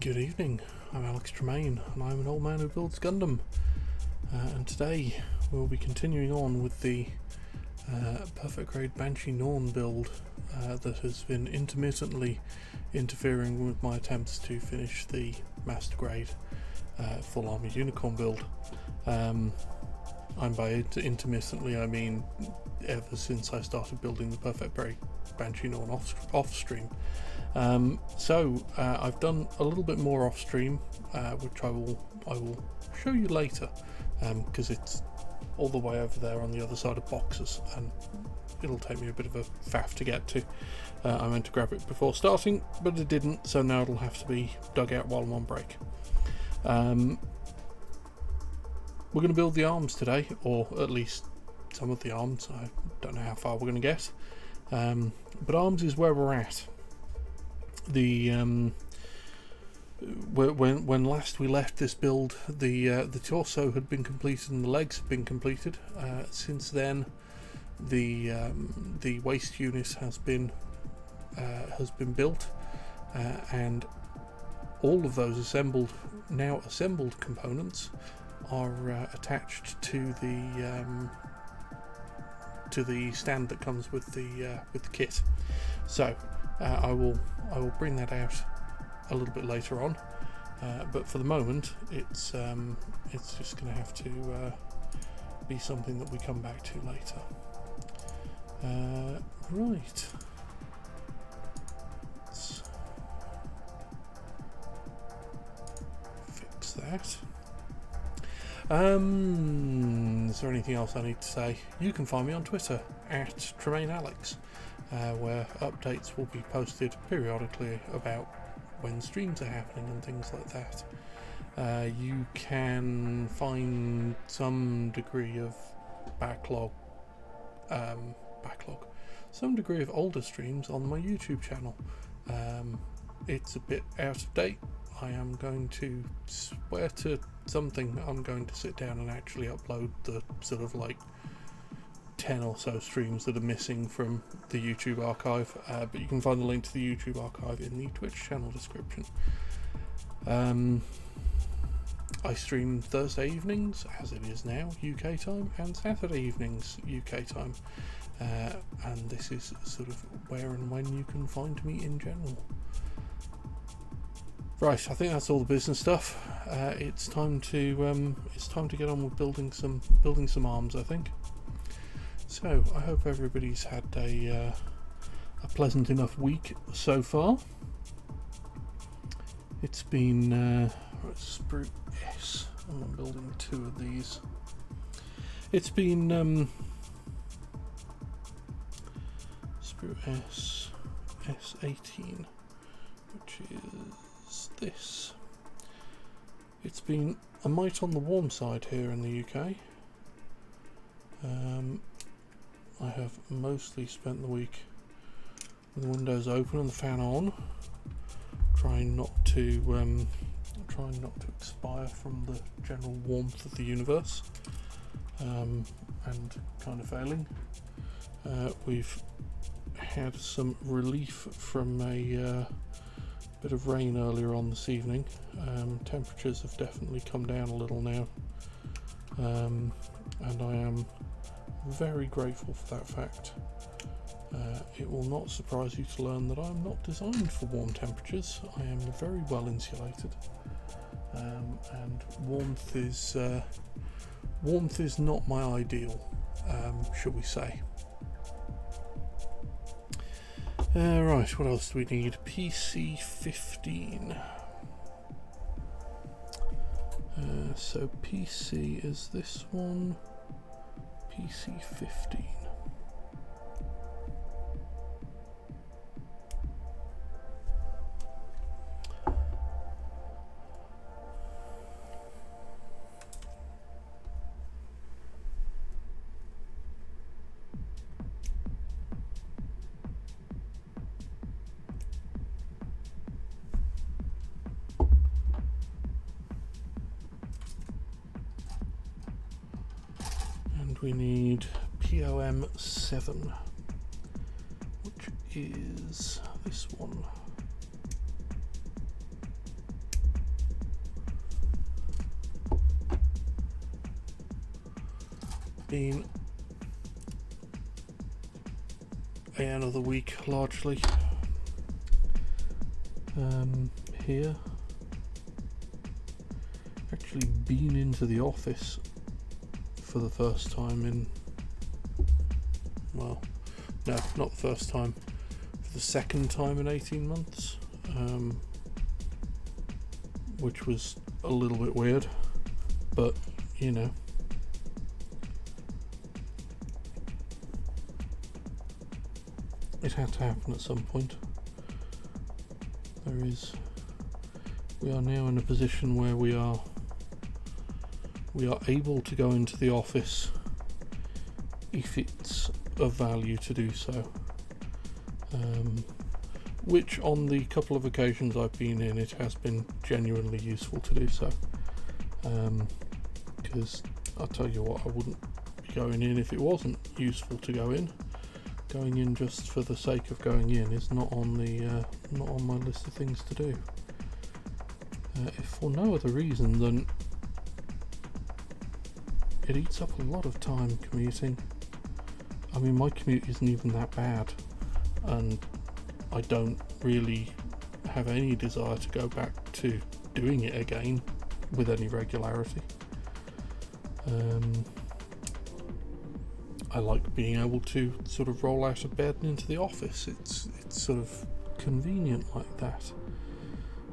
Good evening, I'm Alex Tremaine and I'm an old man who builds Gundam, and today we'll be continuing on with the Perfect Grade Banshee Norn build that has been intermittently interfering with my attempts to finish the Master Grade Full Armoured Unicorn build. And by intermittently I mean ever since I started building the Perfect Grade Banshee Norn off stream. So I've done a little bit more off stream, which I will show you later, because it's all the way over there on the other side of boxes and it'll take me a bit of a faff to get to. I meant to grab it before starting, but it didn't, so now it'll have to be dug out while I'm on break. We're going to build the arms today, or at least some of the arms. I don't know how far we're going to get, but arms is where we're at. When last we left this build, the torso had been completed and the legs have been completed. Since then, the waist unit has been built, and all of those now assembled components are attached to the stand that comes with the kit. So I will bring that out a little bit later on, but for the moment it's just going to have to be something that we come back to later. Right. Let's fix that. Is there anything else I need to say? You can find me on Twitter at TremaineAlex, where updates will be posted periodically about when streams are happening and things like that. You can find some degree of some degree of older streams on my YouTube channel. It's a bit out of date. I am going to swear to something. I'm going to sit down and actually upload the sort of like 10 or so streams that are missing from the YouTube archive, but you can find the link to the YouTube archive in the Twitch channel description. I stream Thursday evenings, as it is now, UK time, and Saturday evenings, UK time, and this is sort of where and when you can find me in general. Right, I think that's all the business stuff. It's time to get on with building some arms, I think. So I hope everybody's had a pleasant enough week so far. It's been Sprue S. I'm building two of these. It's been Sprue S S18, which is this. It's been a mite on the warm side here in the UK. I have mostly spent the week with the windows open and the fan on, trying not to expire from the general warmth of the universe, and kind of failing. We've had some relief from a bit of rain earlier on this evening. Temperatures have definitely come down a little now, and I am very grateful for that fact. It will not surprise you to learn that I'm not designed for warm temperatures. I am very well insulated, and warmth is not my ideal, shall we say. Right, what else do we need? PC 15. So PC is this one. PC 15. We need POM 7, which is this one. been another week largely here. Actually been into the office for the first time in, well, no, not the first time, for the second time in 18 months, which was a little bit weird, but you know, it had to happen at some point. We are now in a position where we are able to go into the office if it's of value to do so, which on the couple of occasions I've been in, it has been genuinely useful to do so, because I'll tell you what, I wouldn't be going in if it wasn't useful to go in. Going in just for the sake of going in is not on my list of things to do, if for no other reason than it eats up a lot of time commuting. I mean, my commute isn't even that bad, and I don't really have any desire to go back to doing it again with any regularity. I like being able to sort of roll out of bed and into the office. It's sort of convenient like that.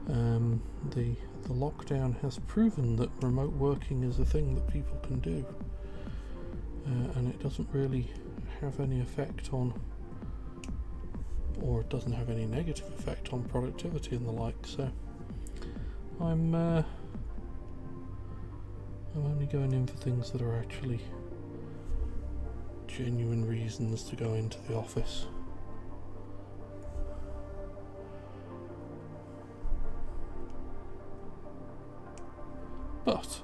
The lockdown has proven that remote working is a thing that people can do, and it doesn't really have any effect on, or it doesn't have any negative effect on productivity and the like. So I'm only going in for things that are actually genuine reasons to go into the office. But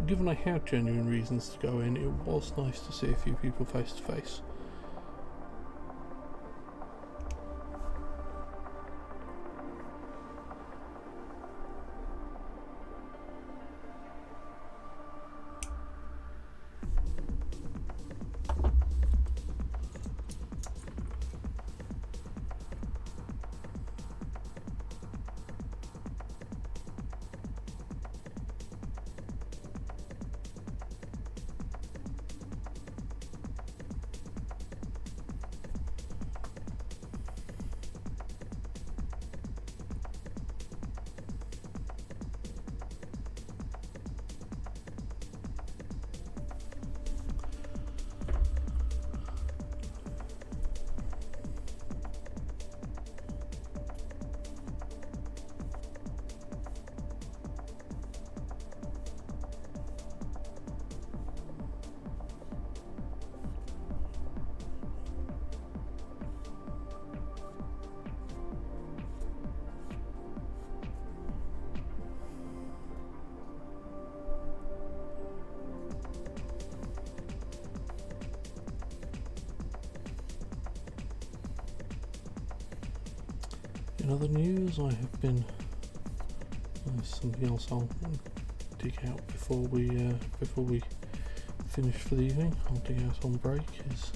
given I had genuine reasons to go in, it was nice to see a few people face to face. In other news, I have been, something else I'll dig out before we finish for the evening. I'll dig out on break. Is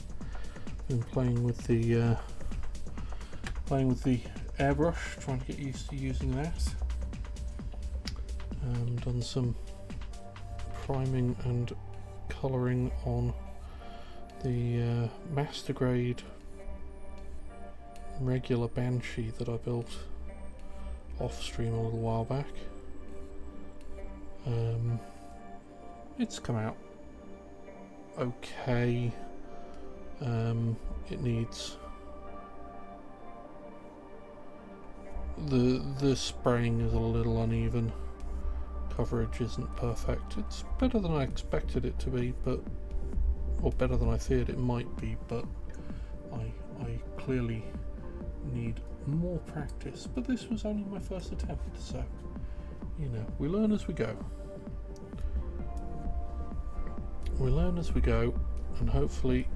been playing with the airbrush, trying to get used to using that. Done some priming and colouring on the master grade regular Banshee that I built off stream a little while back. It's come out okay. It needs the spraying is a little uneven, coverage isn't perfect. It's better than I expected it to be, or better than I feared it might be, but I clearly need more practice. But this was only my first attempt, so you know, we learn as we go. And hopefully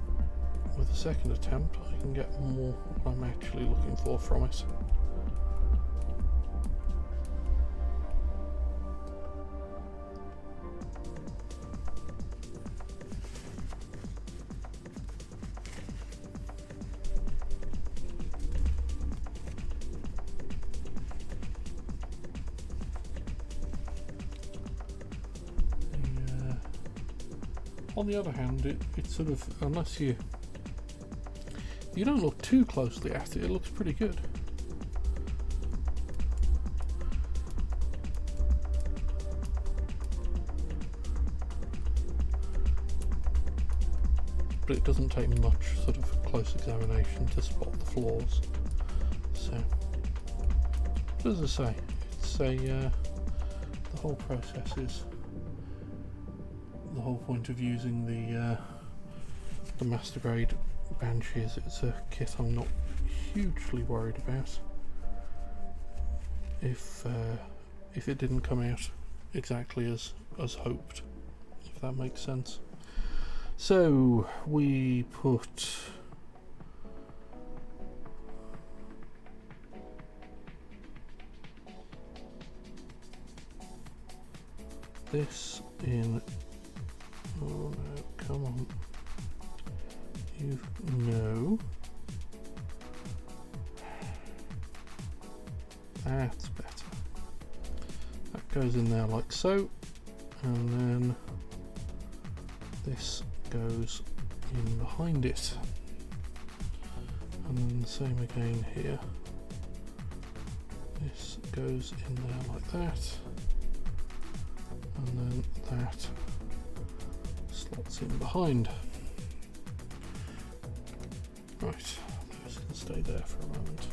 with a second attempt I can get more what I'm actually looking for from it. On the other hand, it sort of, unless you don't look too closely at it, it looks pretty good. But it doesn't take much sort of close examination to spot the flaws. So, but as I say, it's the whole process is the whole point of using the Master Grade Banshee is it's a kit I'm not hugely worried about if it didn't come out exactly as hoped, if that makes sense. So we put this in. Oh no, come on. No. That's better. That goes in there like so, and then this goes in behind it, and then the same again here. This goes in there like that, and then that slots in behind. Right, those can stay there for a moment.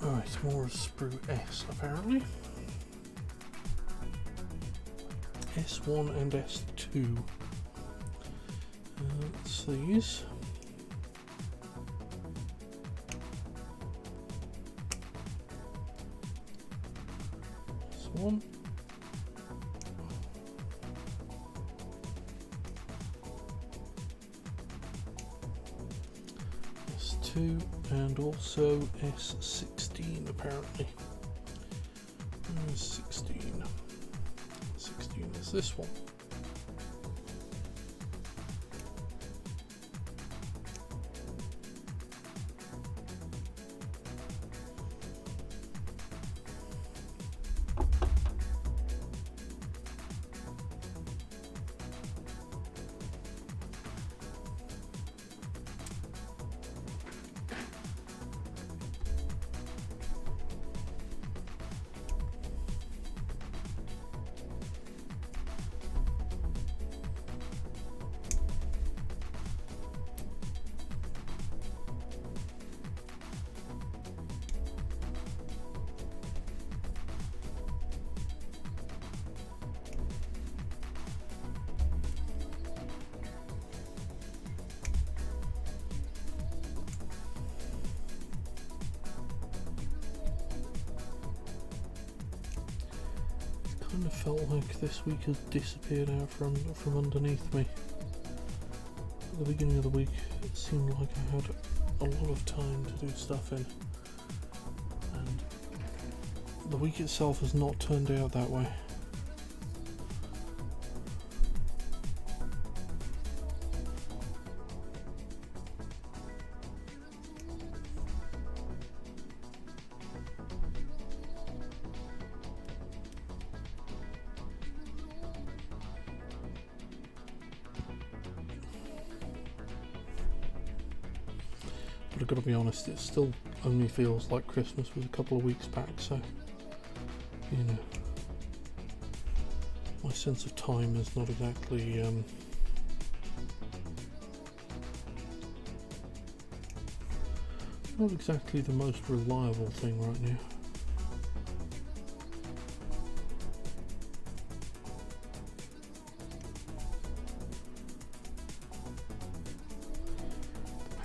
Alright, more of sprue S apparently. S1 and S2. That's these. S1. S2 and also S16 apparently. S16. 16 is this one. Kind of felt like this week has disappeared out from underneath me. At the beginning of the week it seemed like I had a lot of time to do stuff in, and the week itself has not turned out that way. But I've got to be honest, it still only feels like Christmas was a couple of weeks back, so, you know, my sense of time is not exactly, not exactly the most reliable thing right now.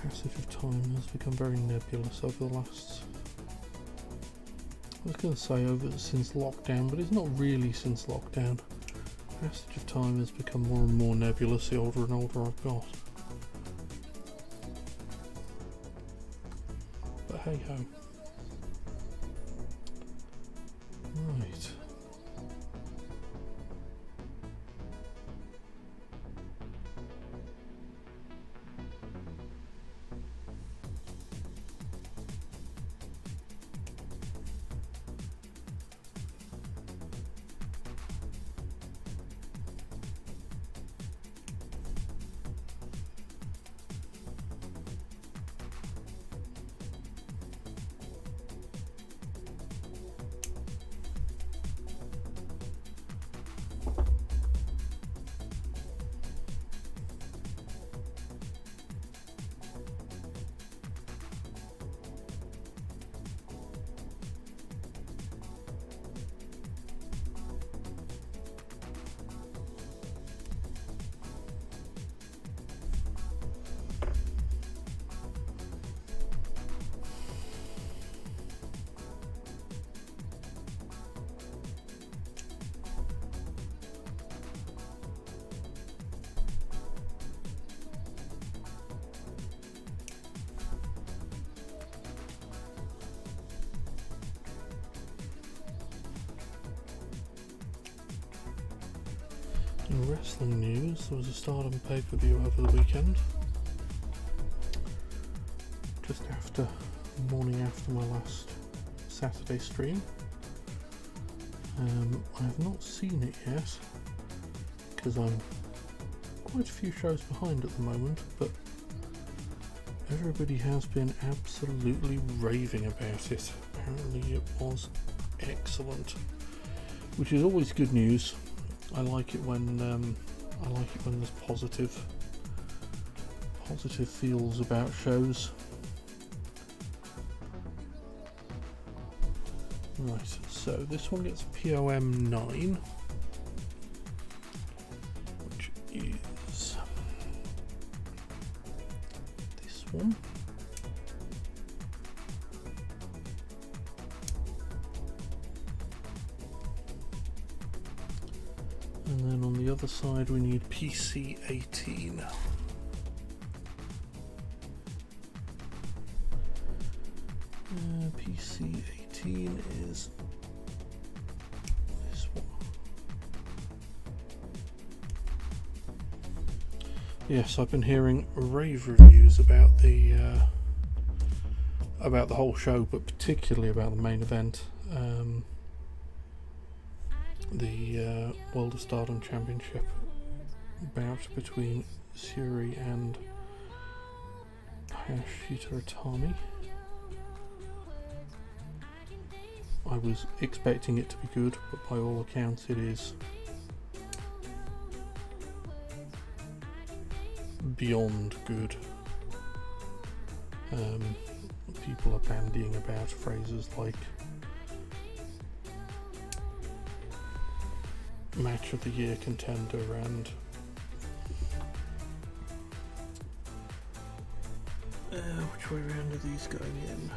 Passage of time has become very nebulous over the last, I was going to say since lockdown, but it's not really since lockdown. Passage of time has become more and more nebulous the older and older I've got. But hey ho. Right. wrestling news, there was a Stardom pay-per-view over the weekend. Just after, morning after my last Saturday stream. I have not seen it yet, because I'm quite a few shows behind at the moment, but everybody has been absolutely raving about it. Apparently it was excellent, which is always good news. I like it when there's positive feels about shows. Right, so this one gets POM 9, which is this one. And then on the other side we need PC 18. PC 18 is this one. Yes, I've been hearing rave reviews about the whole show, but particularly about the main event, the World of Stardom Championship bout between Suri and Hayashita Itami. I was expecting it to be good, but by all accounts it is beyond good. People are bandying about phrases like match of the year contender and which way round are these going in?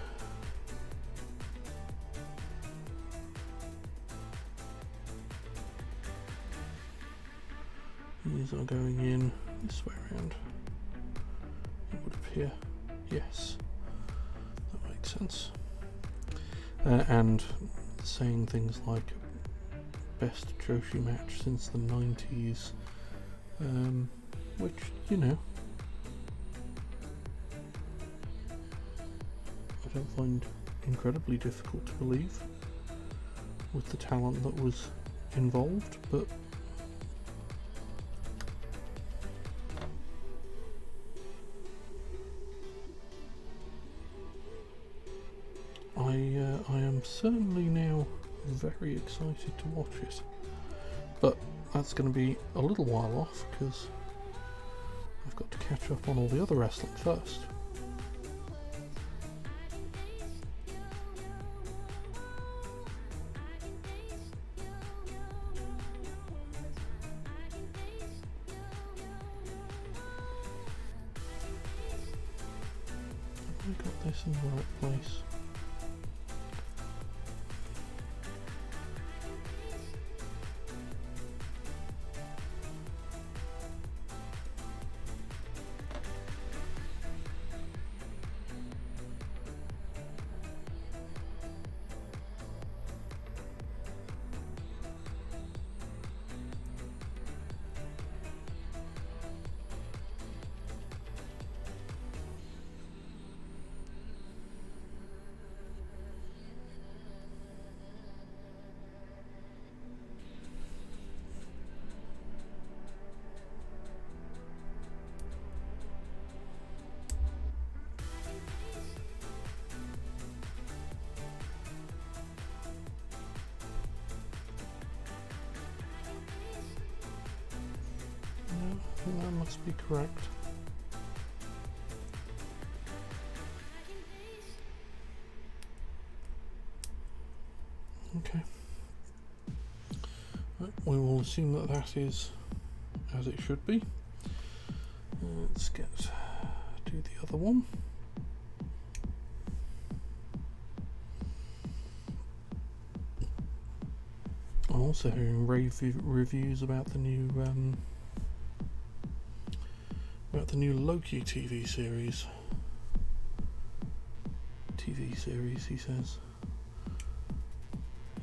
These are going in this way around, it would appear. Yes, that makes sense. And saying things like best Joshi match since the 90s, which, you know, I don't find incredibly difficult to believe with the talent that was involved, but I am certainly now very excited to watch it, but that's going to be a little while off because I've got to catch up on all the other wrestling first. Have I got this in the right place? That must be correct. Okay. Right, we will assume that that is as it should be. Let's do the other one. I'm also hearing rave reviews about the new Loki TV series. He says.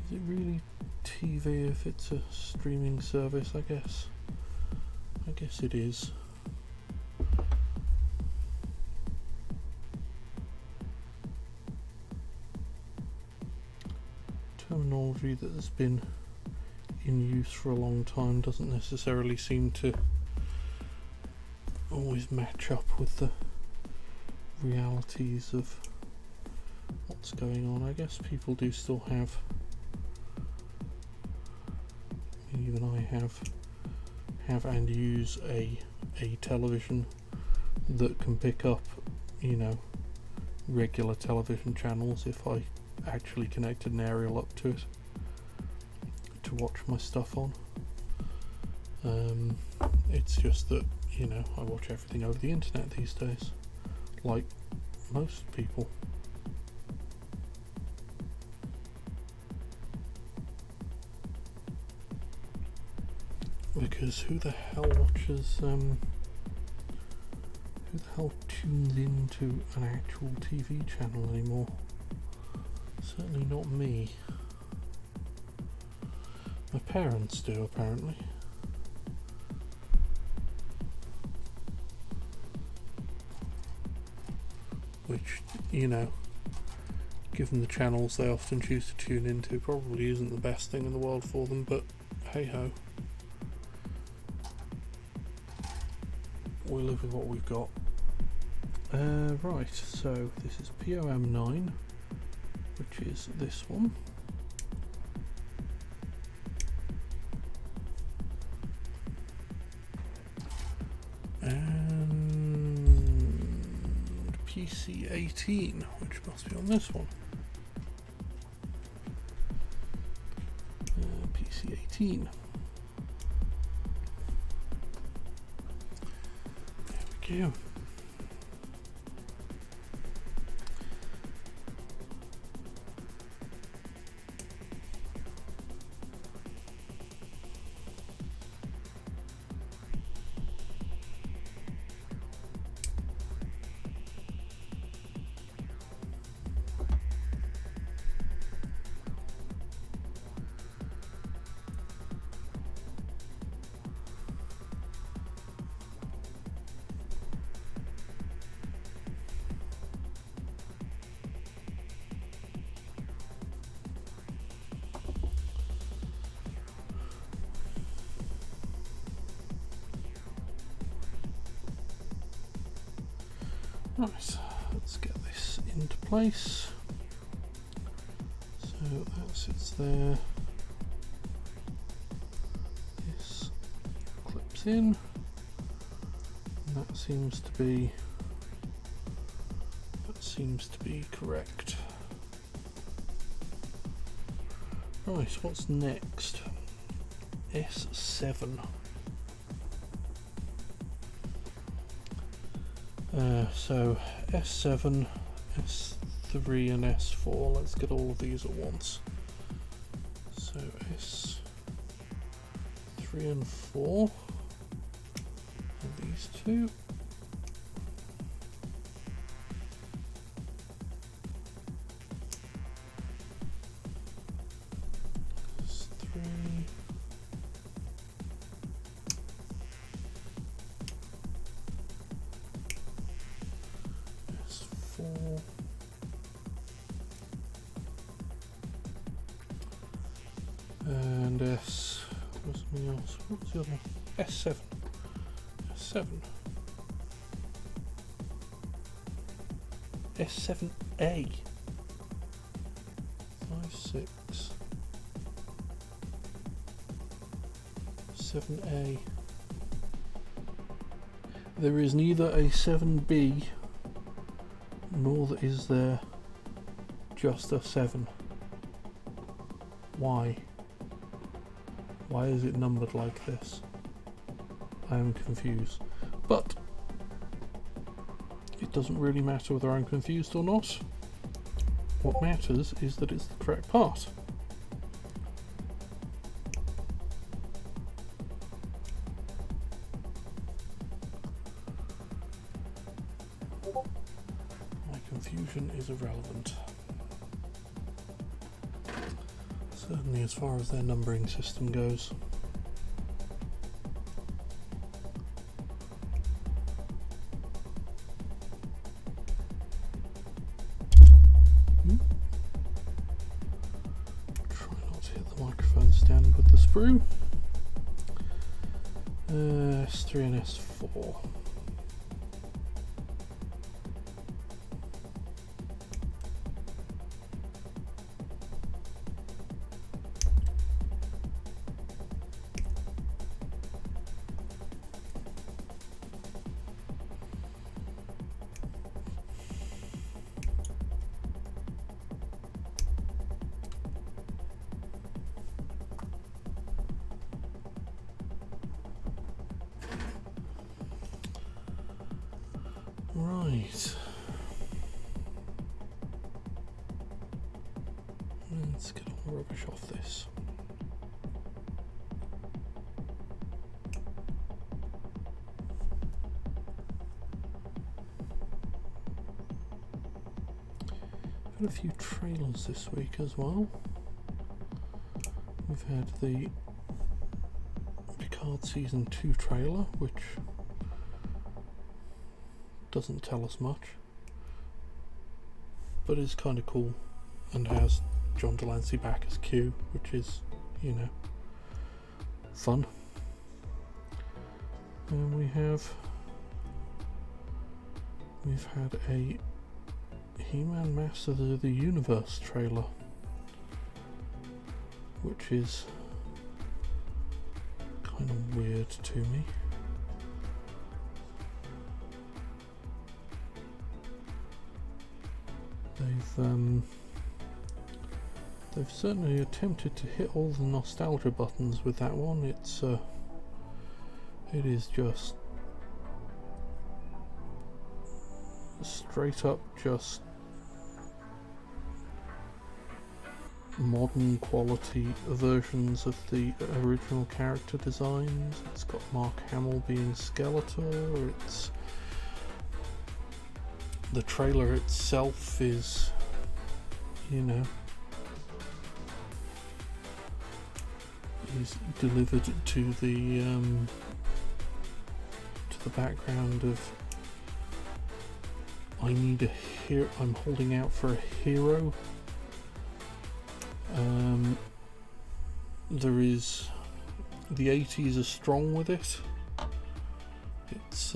Is it really TV if it's a streaming service, I guess? guess it is. Terminology that has been in use for a long time doesn't necessarily seem to always match up with the realities of what's going on. I guess people do still have, even I have and use a television that can pick up, you know, regular television channels if I actually connected an aerial up to it to watch my stuff on. It's just that, you know, I watch everything over the internet these days, like most people. Because who the hell watches, who the hell tunes into an actual TV channel anymore? Certainly not me. My parents do, apparently. Which, you know, given the channels they often choose to tune into, probably isn't the best thing in the world for them, but hey ho. We live with what we've got. Right, so this is POM9, which is this one. And PC18, which must be on this one. PC18. There we go. Right, let's get this into place. So that sits there. This clips in. And that seems to be correct. Right, what's next? S7. So S7, S3 and S4, let's get all of these at once. So S3 and 4, and these two. S3. And what's something else? What's the other one? S7. S7. S7A. 5, 6. 7A. There is neither a 7B nor is there just a 7. Why? Why is it numbered like this? I am confused. But it doesn't really matter whether I'm confused or not. What matters is that it's the correct part. My confusion is irrelevant. Certainly as far as their numbering system goes. sprue. S3 and S4. Right. Let's get all the rubbish off this. Had a few trailers this week as well. We've had the Picard Season 2 trailer, which doesn't tell us much, but is kind of cool and has John Delancey back as Q, which is, you know, fun. And we've had a He-Man Masters of the Universe trailer, which is kind of weird to me. They've certainly attempted to hit all the nostalgia buttons with that one. It is just straight up just modern quality versions of the original character designs. It's got Mark Hamill being Skeletor. The trailer itself is, you know, is delivered to the background of I'm holding out for a hero. There is, the 80s are strong with it. It's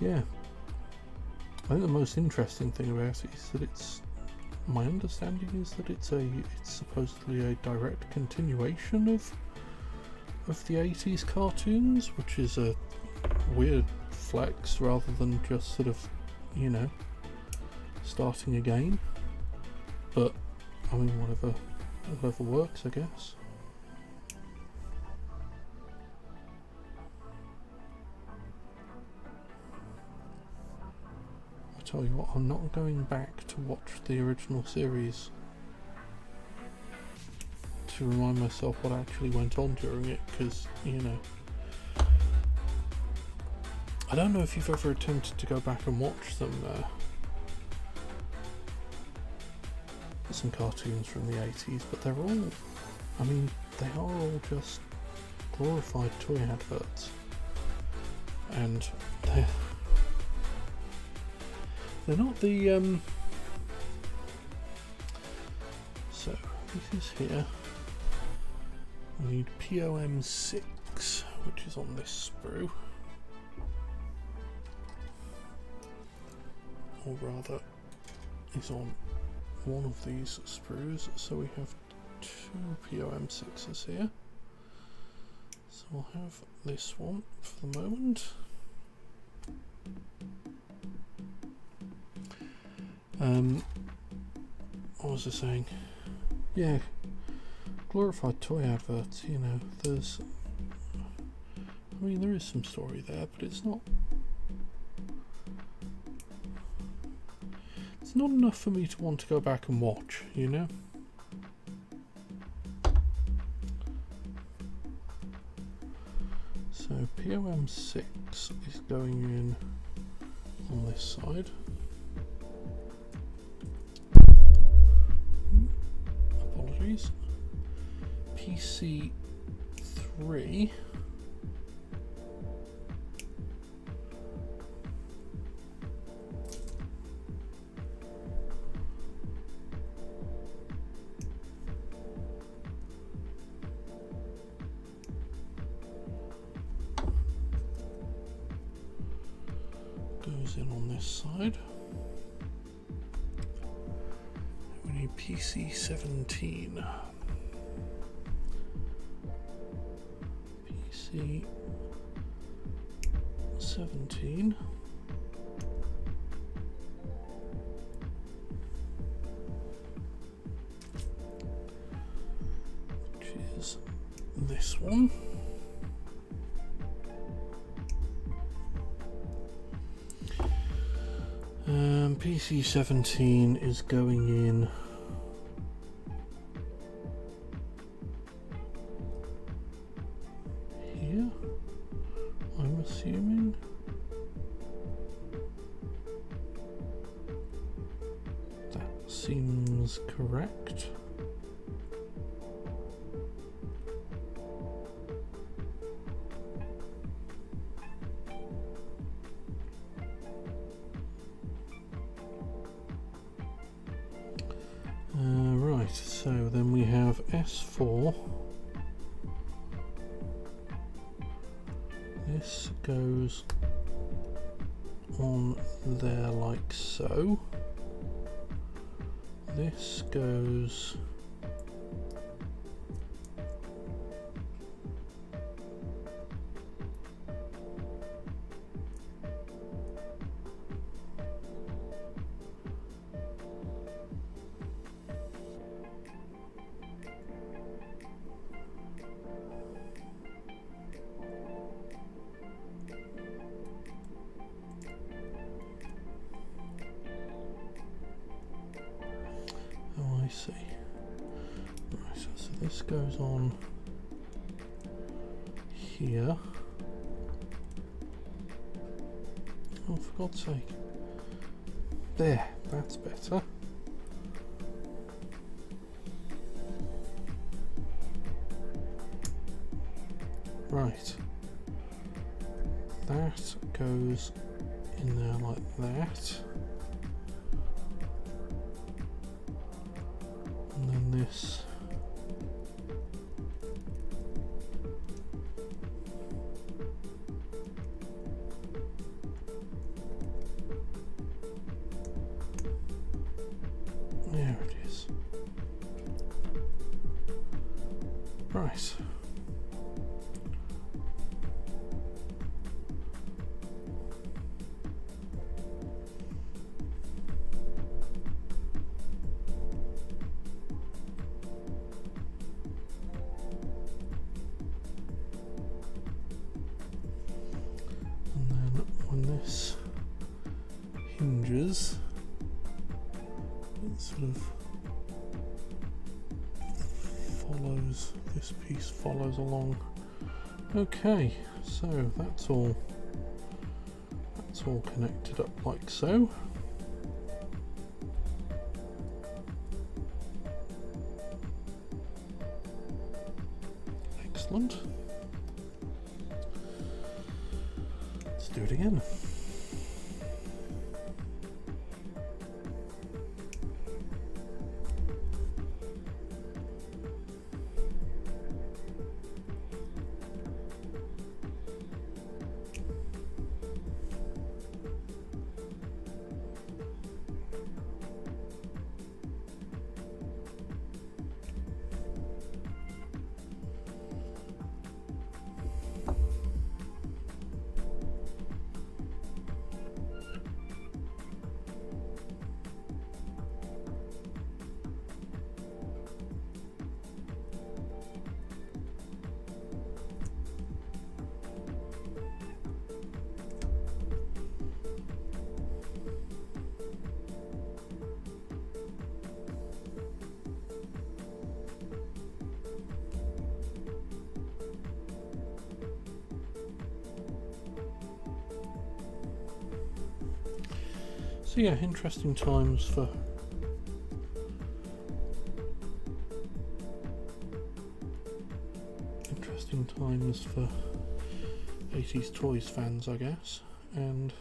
yeah, I think the most interesting thing about it is that my understanding is that it's supposedly a direct continuation of the 80s cartoons, which is a weird flex rather than just sort of, you know, starting again. But I mean, whatever works, I guess. I tell you what, I'm not going back to watch the original series to remind myself what actually went on during it, because, you know, I don't know if you've ever attempted to go back and watch some cartoons from the 80s, but they're all, I mean, they are all just glorified toy adverts, and they're not the so this is here. We need POM6, which is on this sprue, or rather is on one of these sprues, so we have two POM6s here. So we'll have this one for the moment. What was I saying? Yeah, glorified toy adverts, you know, there is some story there, but it's not enough for me to want to go back and watch, you know? So POM6 is going in on this side. Apologies. PC3 goes in on this side. We need PC-17. PC-17. Which is this one. PC-17 is going in here, I'm assuming. That seems correct. Right, so then we have S4. This goes on there like so. This goes see. Right, so this goes on here. Oh, for God's sake. There, that's better. Right. That goes in there like that. And then this there it is. Right. This hinges, it sort of follows, this piece follows along. Okay, so that's all connected up like so. Excellent. Let's do it again. So yeah, interesting times for interesting times for 80s toys fans, I guess, and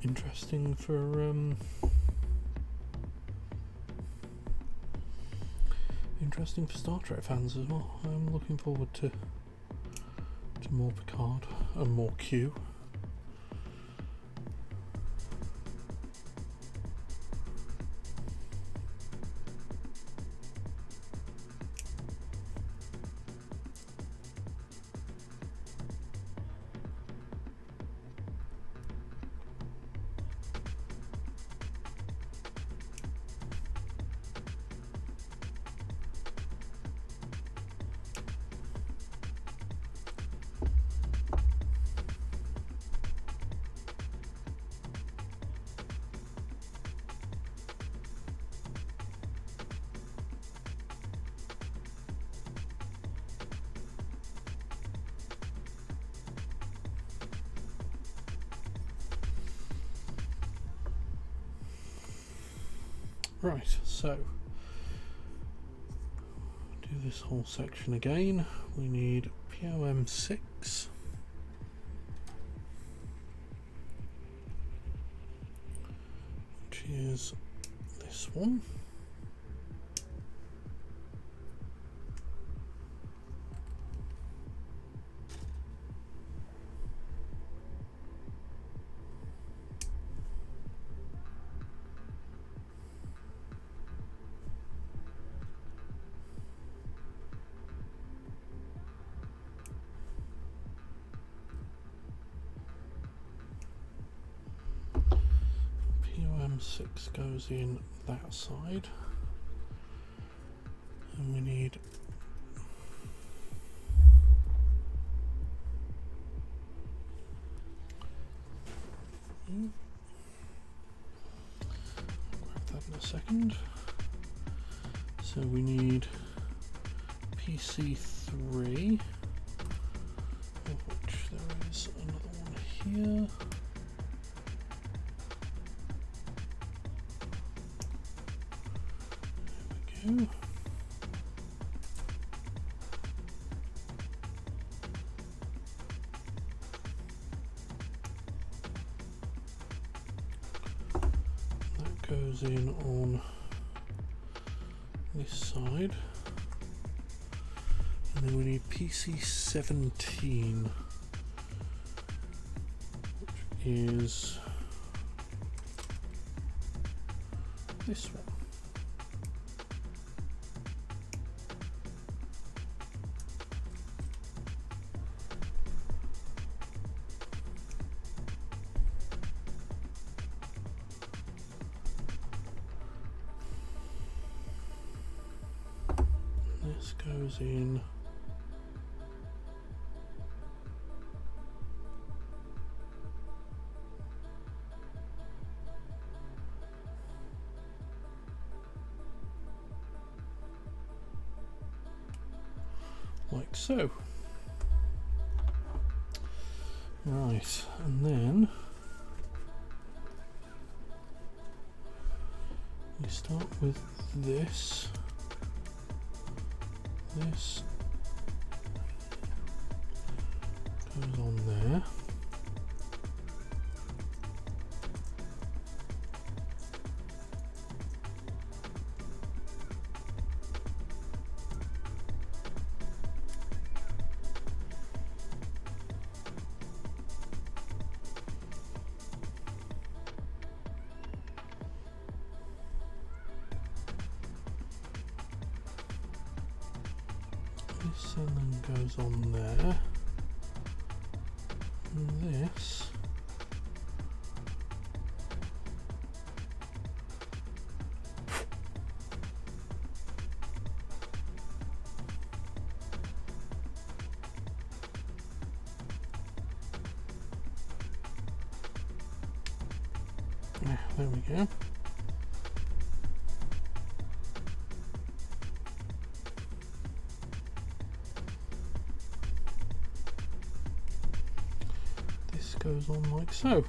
interesting for Star Trek fans as well. I'm looking forward to to more Picard and more Q. Right, so do this whole section again. We need POM6, which is this one. POM6 goes in that side, and we need grab that in a second. So we need PC3, of which there is another one here. There we go. That goes in on this side, and then we need PC17, which is this one. This goes in like so. Right, and then we start with this. This goes on there. This and then goes on there, and this there we go. Goes on like so.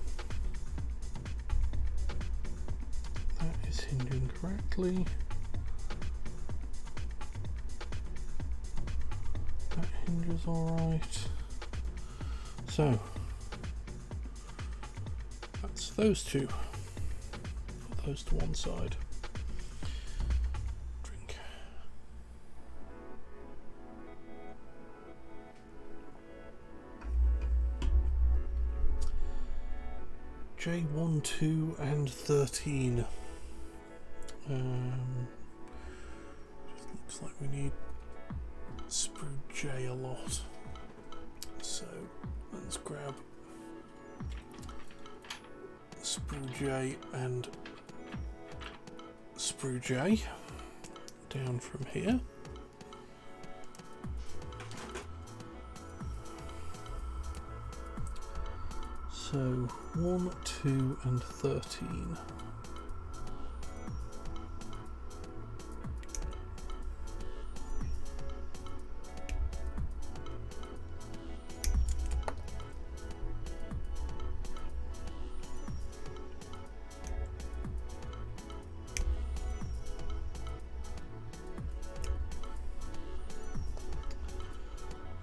That is hinging correctly. That hinges alright. So that's those two. Put those to one side. Drink. J1, 2 and 13. Just looks like we need sprue J a lot. So let's grab sprue J and sprue J down from here. So 1, 2 and 13.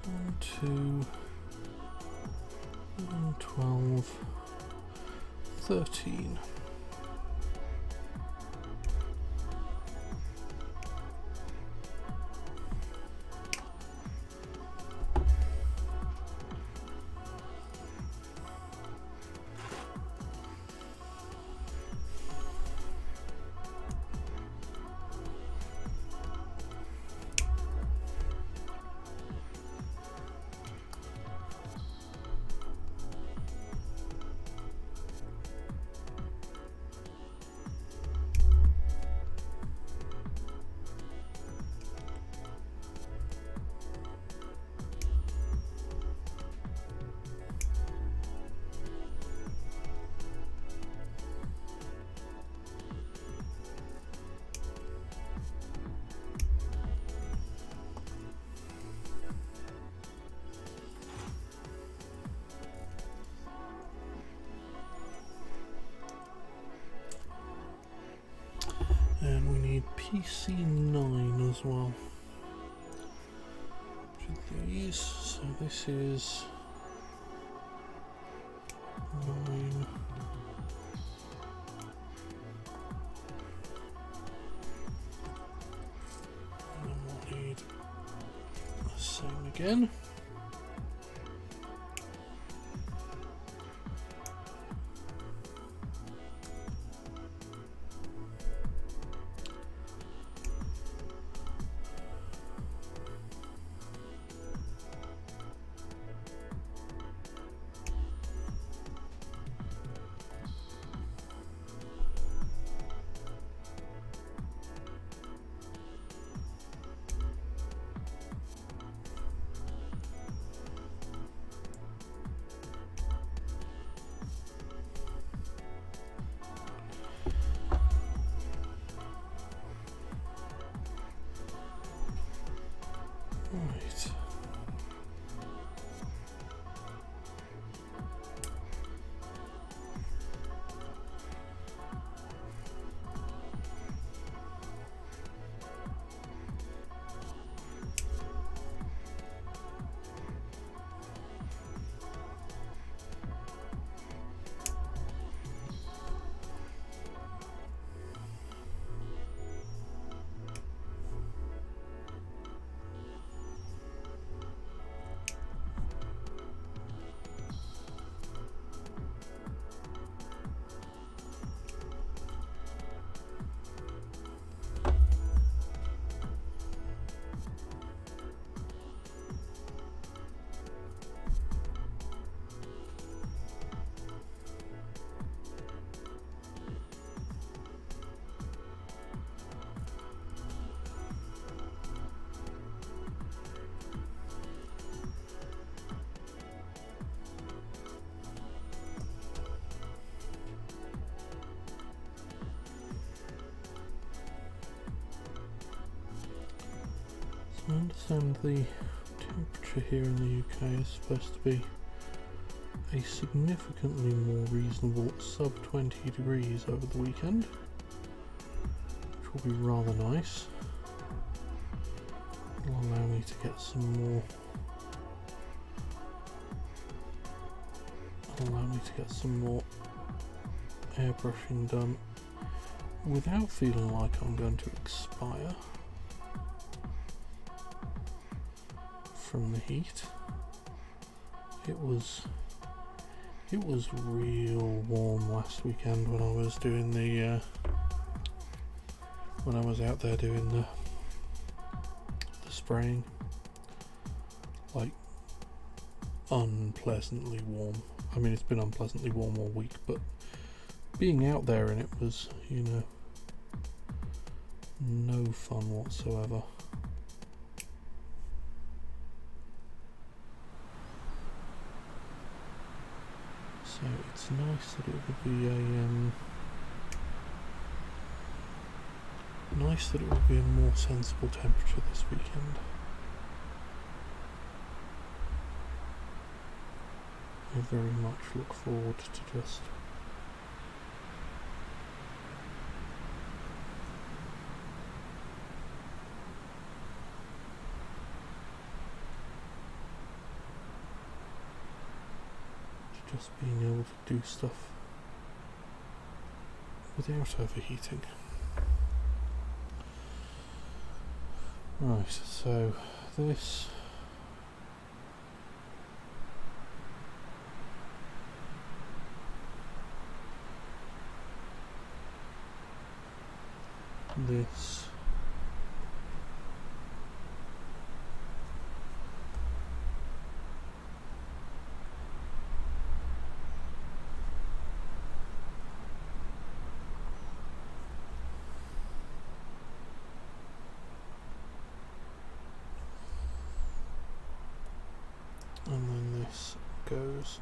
One, 2, 12, 13. And we need PC9 as well. These, so this is 9. And then we'll need the same again. Right. I understand the temperature here in the UK is supposed to be a significantly more reasonable sub 20 degrees over the weekend, which will be rather nice. It'll allow me to get some more airbrushing done without feeling like I'm going to expire from the heat. It was It was real warm last weekend when I was doing the when I was out there doing the spraying. Like, unpleasantly warm. I mean, it's been unpleasantly warm all week, but being out there and it was, you know, no fun whatsoever. So it's nice that it would be a more sensible temperature this weekend. I very much look forward to just being able to do stuff without overheating. Right, so this and then this goes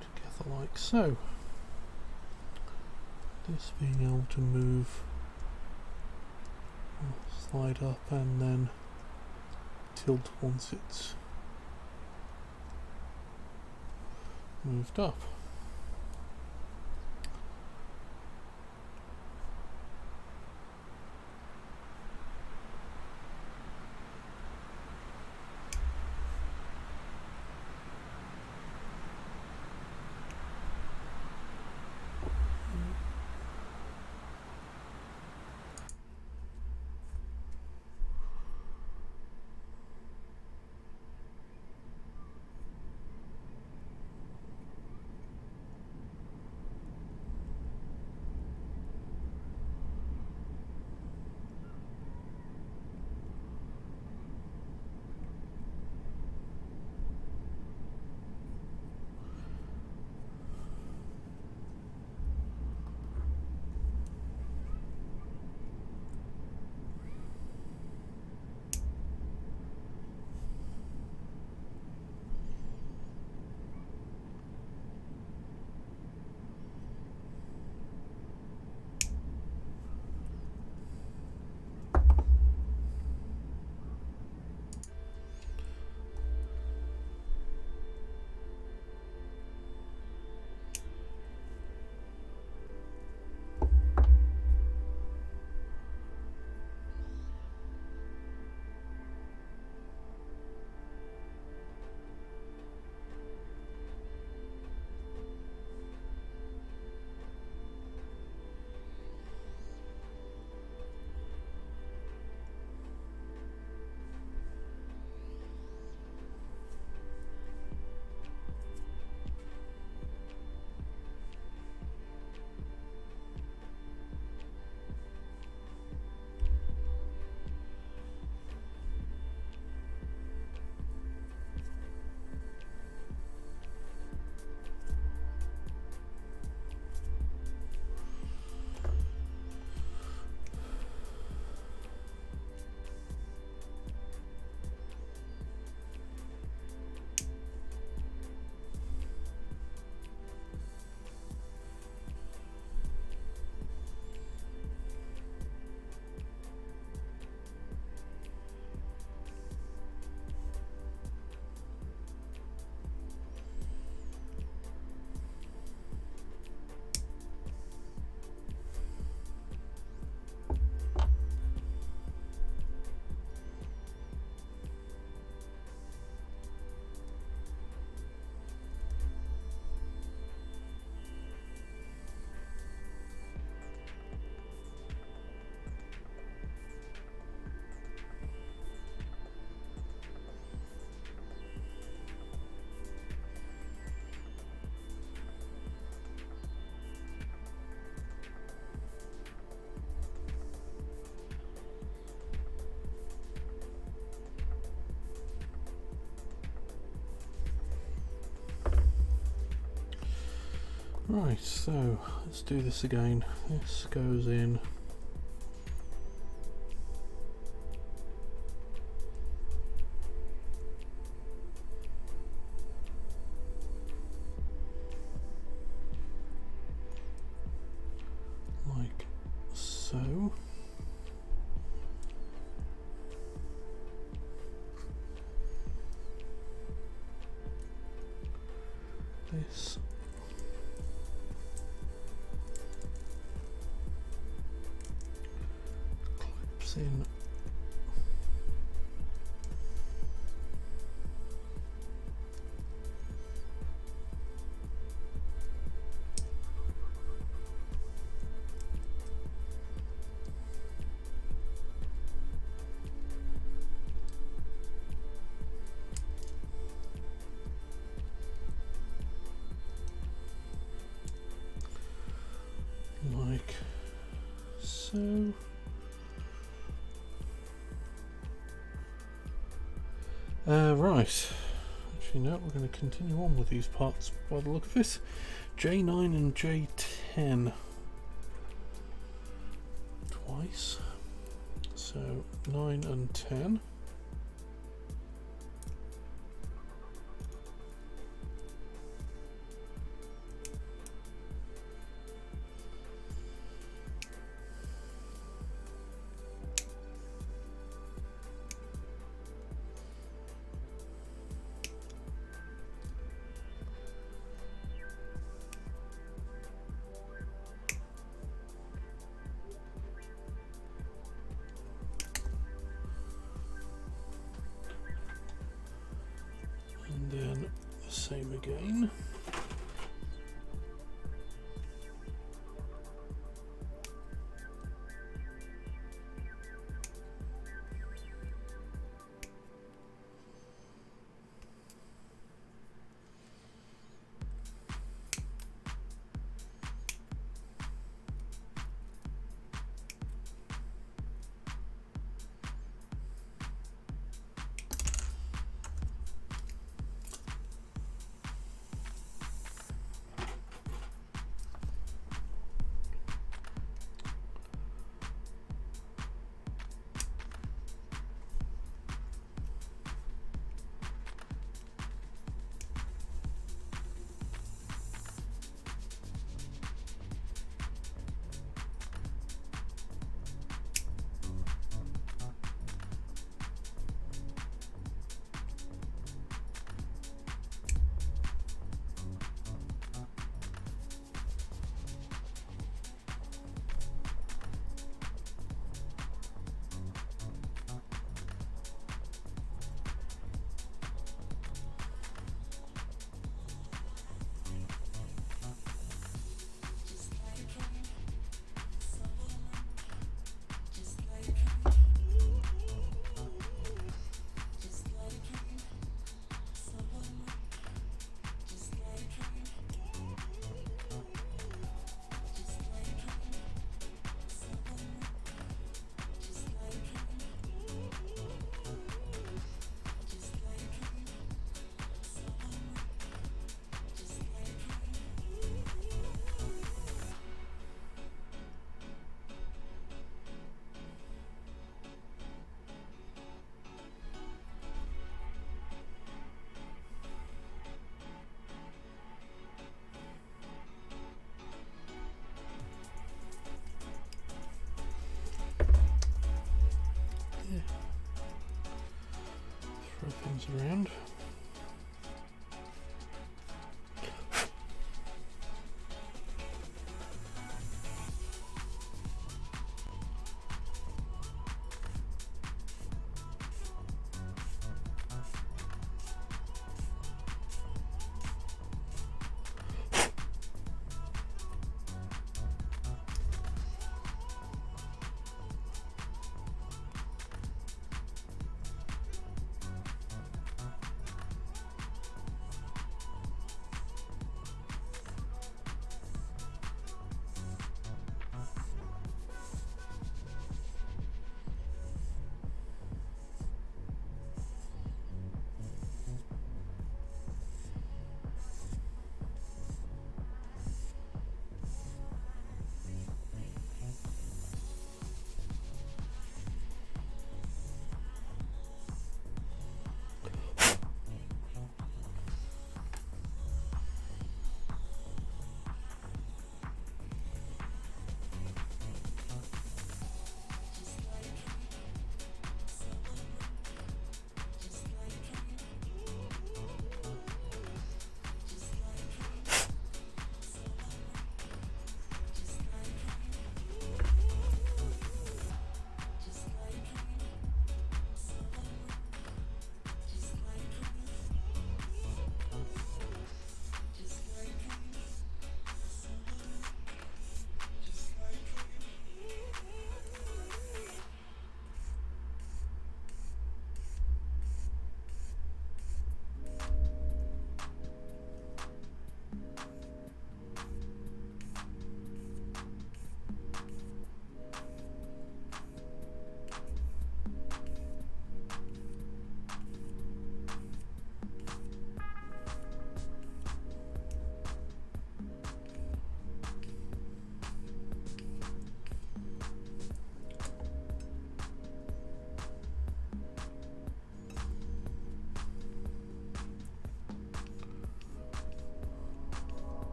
together like so. This being able to move, slide up and then tilt once it's moved up. Right, so let's do this again. This goes in like so. This clips in like so. Right, actually no, we're going to continue on with these parts by the look of it. J9 and J10 twice, so 9 and 10. And then the same again. Throw things around.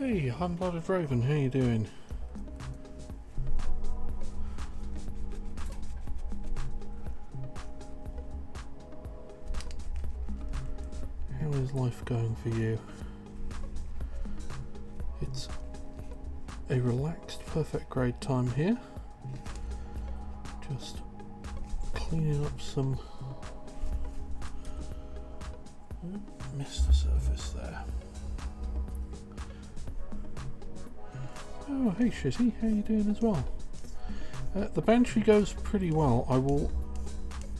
Hey, I'm Blooded Raven, how you doing? How is life going for you? It's a relaxed, perfect grade time here. Just cleaning up some... missed the surface there. Oh, hey Shitty, how you doing as well? The Banshee goes pretty well. I will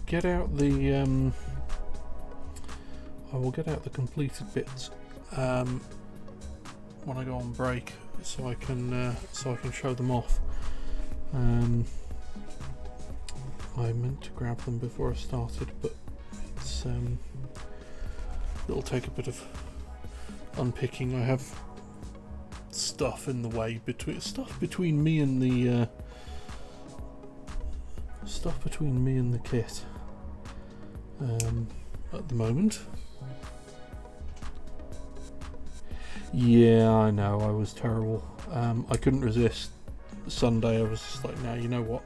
get out the completed bits when I go on break, so I can show them off. I meant to grab them before I started, but it's it'll take a bit of unpicking. I have stuff in the way between me and the kit at the moment. Yeah, I know, I was terrible. I couldn't resist. Sunday I was just like, no, you know what,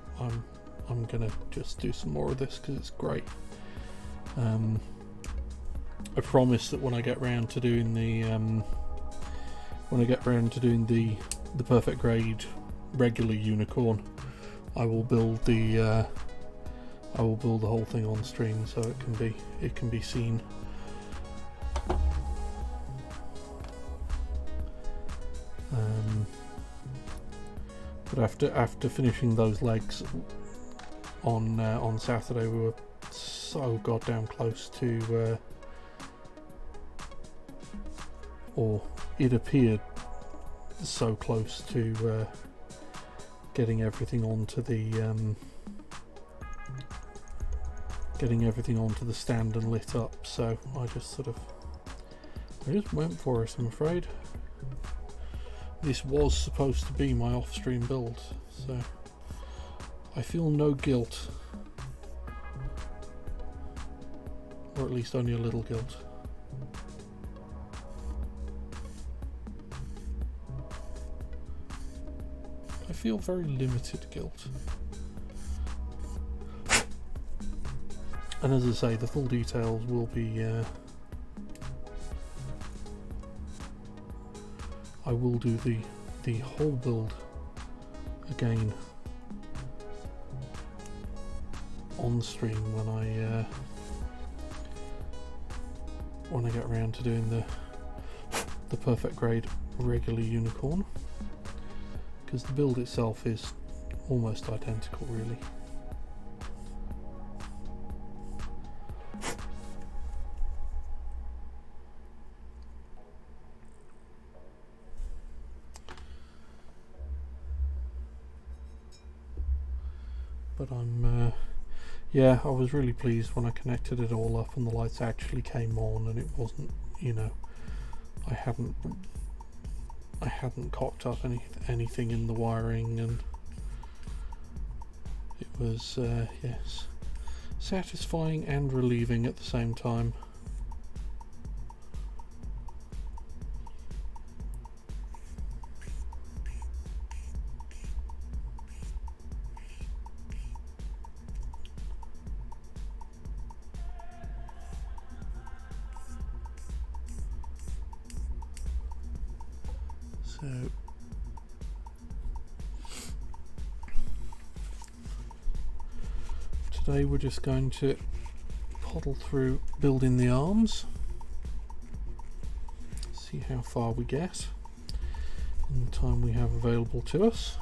I'm gonna just do some more of this because it's great. I promise that when I get round to doing the perfect grade regular unicorn, I will build the whole thing on stream so it can be seen. But after finishing those legs on Saturday, we were so goddamn close to, or it appeared so close to getting everything onto the stand and lit up. So I just went for it, I'm afraid. This was supposed to be my off-stream build, so I feel no guilt, or at least only a little guilt. I feel very limited guilt. And as I say, the full details will be I will do the whole build again on stream when I get around to doing the perfect grade regular unicorn, because the build itself is almost identical, really. But yeah, I was really pleased when I connected it all up and the lights actually came on, and it wasn't, you know, I hadn't cocked up anything in the wiring, and it was yes, satisfying and relieving at the same time. So today we're just going to poddle through building the arms, see how far we get in the time we have available to us.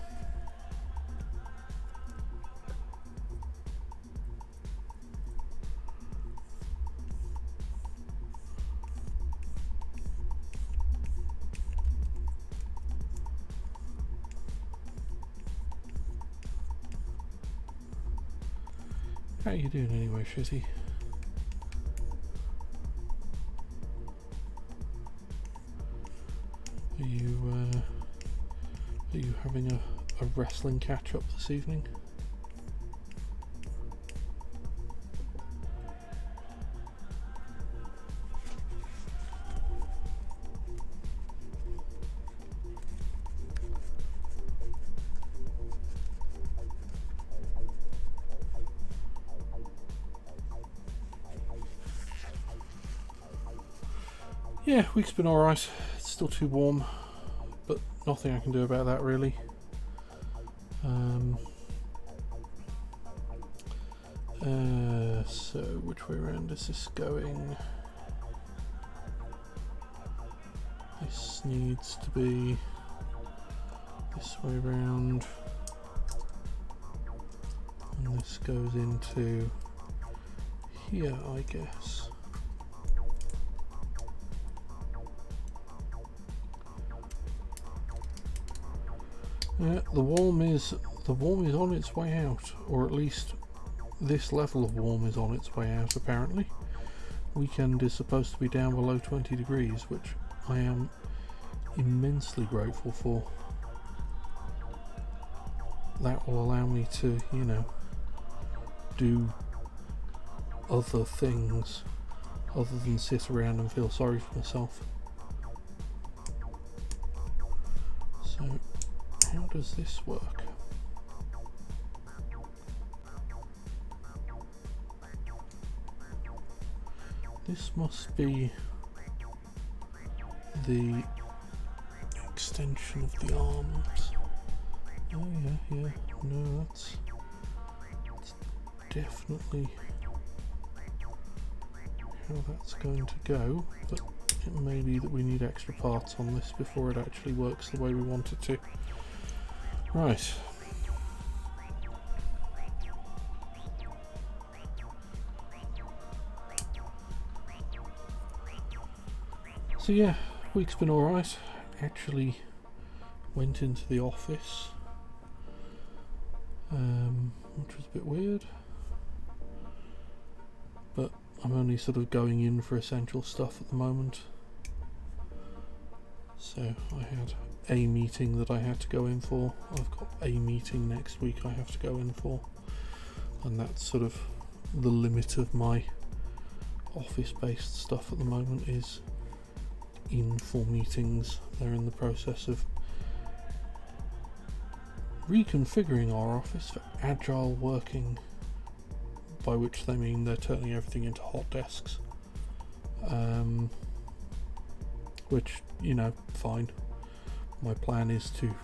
How you doing anyway, Shitty? Are you having a wrestling catch up this evening? Yeah, week's been alright. It's still too warm, but nothing I can do about that really. So which way around is this going? This needs to be this way round, and this goes into here, I guess. Yeah, the warm is on its way out, or at least this level of warm is on its way out apparently. Weekend is supposed to be down below 20 degrees, which I am immensely grateful for. That will allow me to, you know, do other things other than sit around and feel sorry for myself. So how does this work? This must be the extension of the arms. Oh yeah, no, that's definitely how that's going to go, but it may be that we need extra parts on this before it actually works the way we want it to. Right. So yeah, week's been alright. Actually went into the office, which was a bit weird, but I'm only sort of going in for essential stuff at the moment. So I had a meeting that I had to go in for. I've got a meeting next week I have to go in for, and that's sort of the limit of my office based stuff at the moment, is in for meetings. They're in the process of reconfiguring our office for agile working, by which they mean they're turning everything into hot desks, which, you know, fine. My plan is to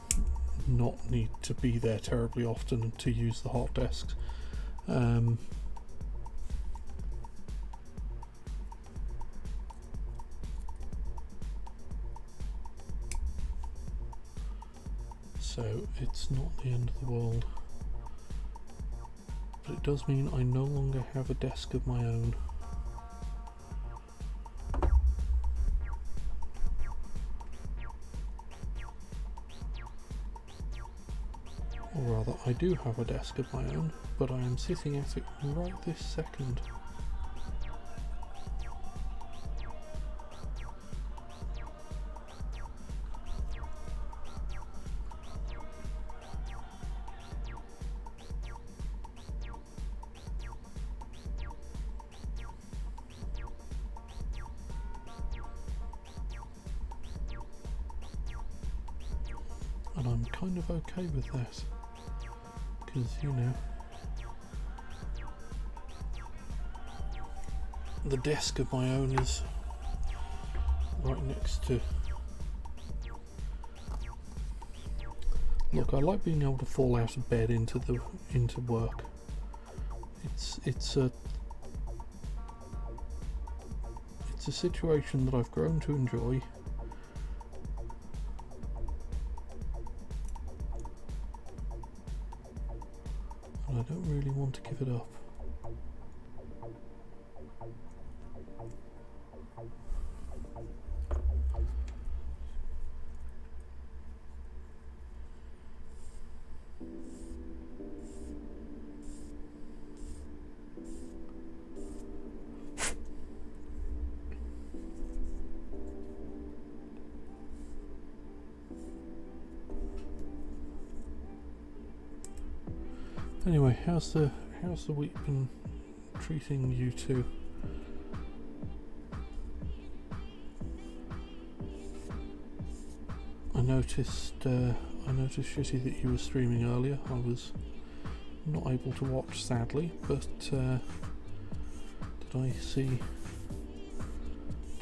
not need to be there terribly often and to use the hot desks. So it's not the end of the world, but it does mean I no longer have a desk of my own. Or rather, I do have a desk of my own, but I am sitting at it right this second. And I'm kind of okay with that, because, you know, the desk of my own is right next to... Look, I like being able to fall out of bed into work. It's a situation that I've grown to enjoy. And I don't really want to give it up. Anyway, how's the week been treating you two? I noticed Shitty that you were streaming earlier. I was not able to watch, sadly, but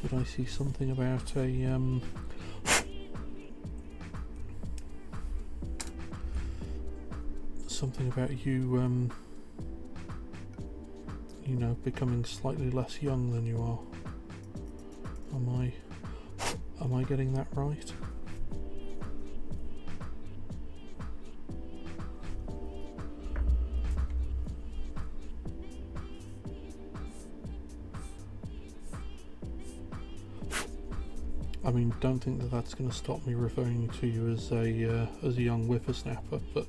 did did I see something about a something about you you know, becoming slightly less young than you are? Am I getting that right? I mean, don't think that that's going to stop me referring to you as a young whippersnapper, but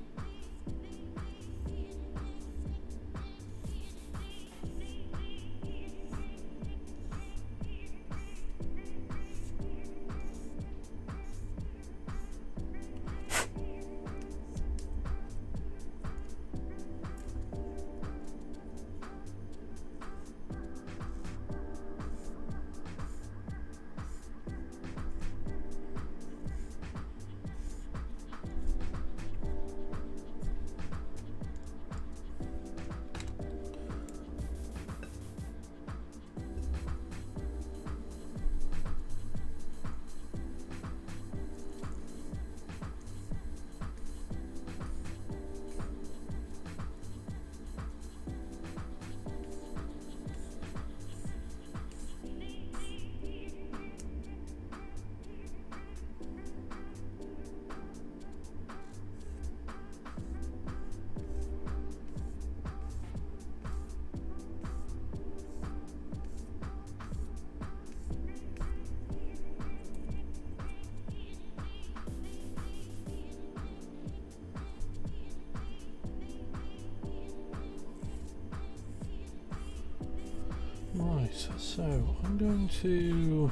right, so I'm going to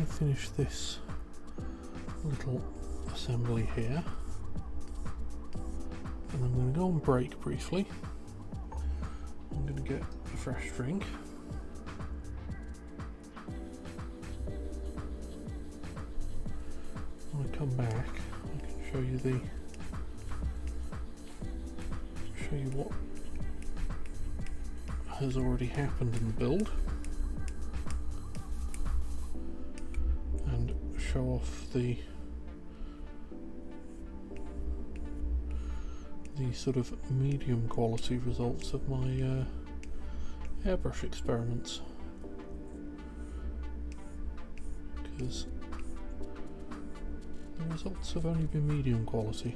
finish this little assembly here, and I'm going to go on break briefly. I'm going to get a fresh drink. When I come back, I can show you what has already happened in the build, and show off the sort of medium quality results of my airbrush experiments, because the results have only been medium quality.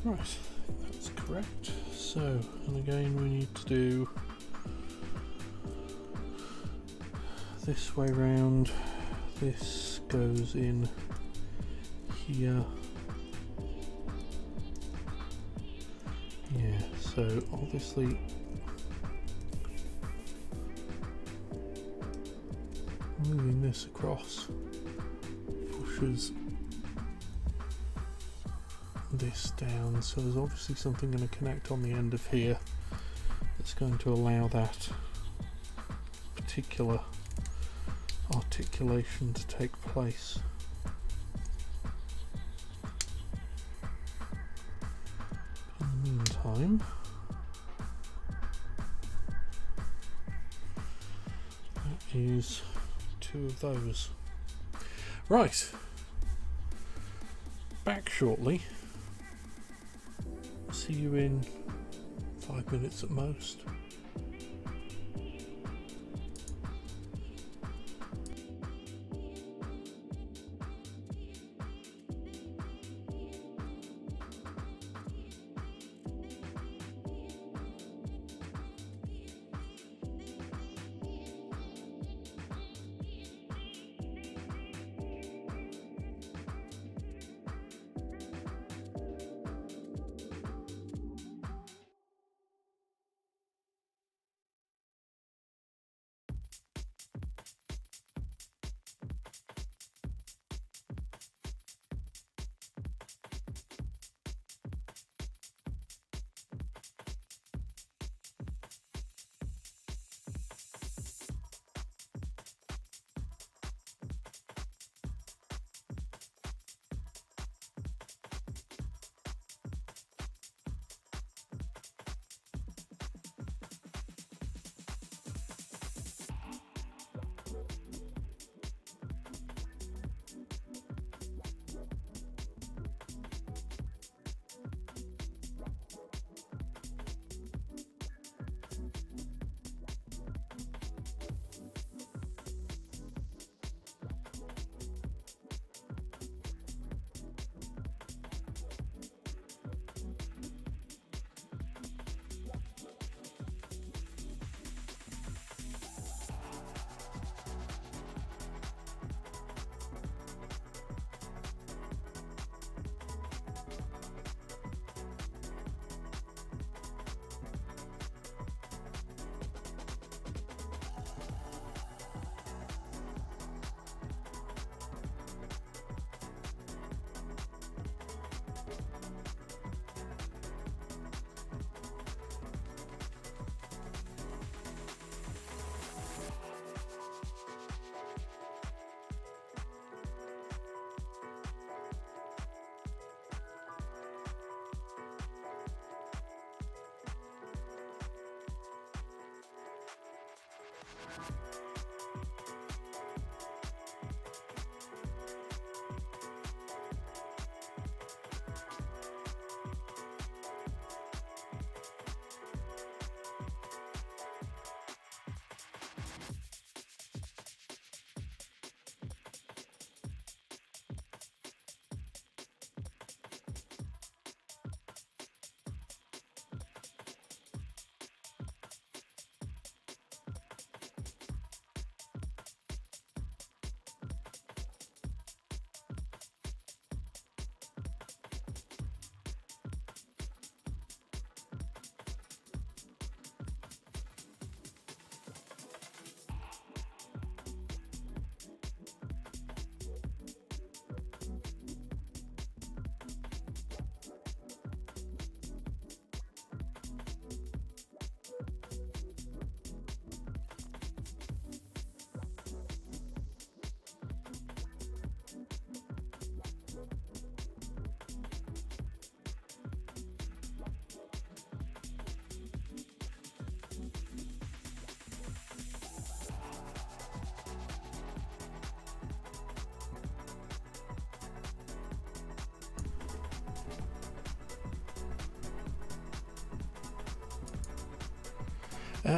Right, that's correct. So, and again we need to do this way round. This goes in here. Yeah, so obviously moving this across pushes this down, so there's obviously something going to connect on the end of here that's going to allow that particular articulation to take place. In the meantime, that is two of those. Right, back shortly. See you in 5 minutes at most.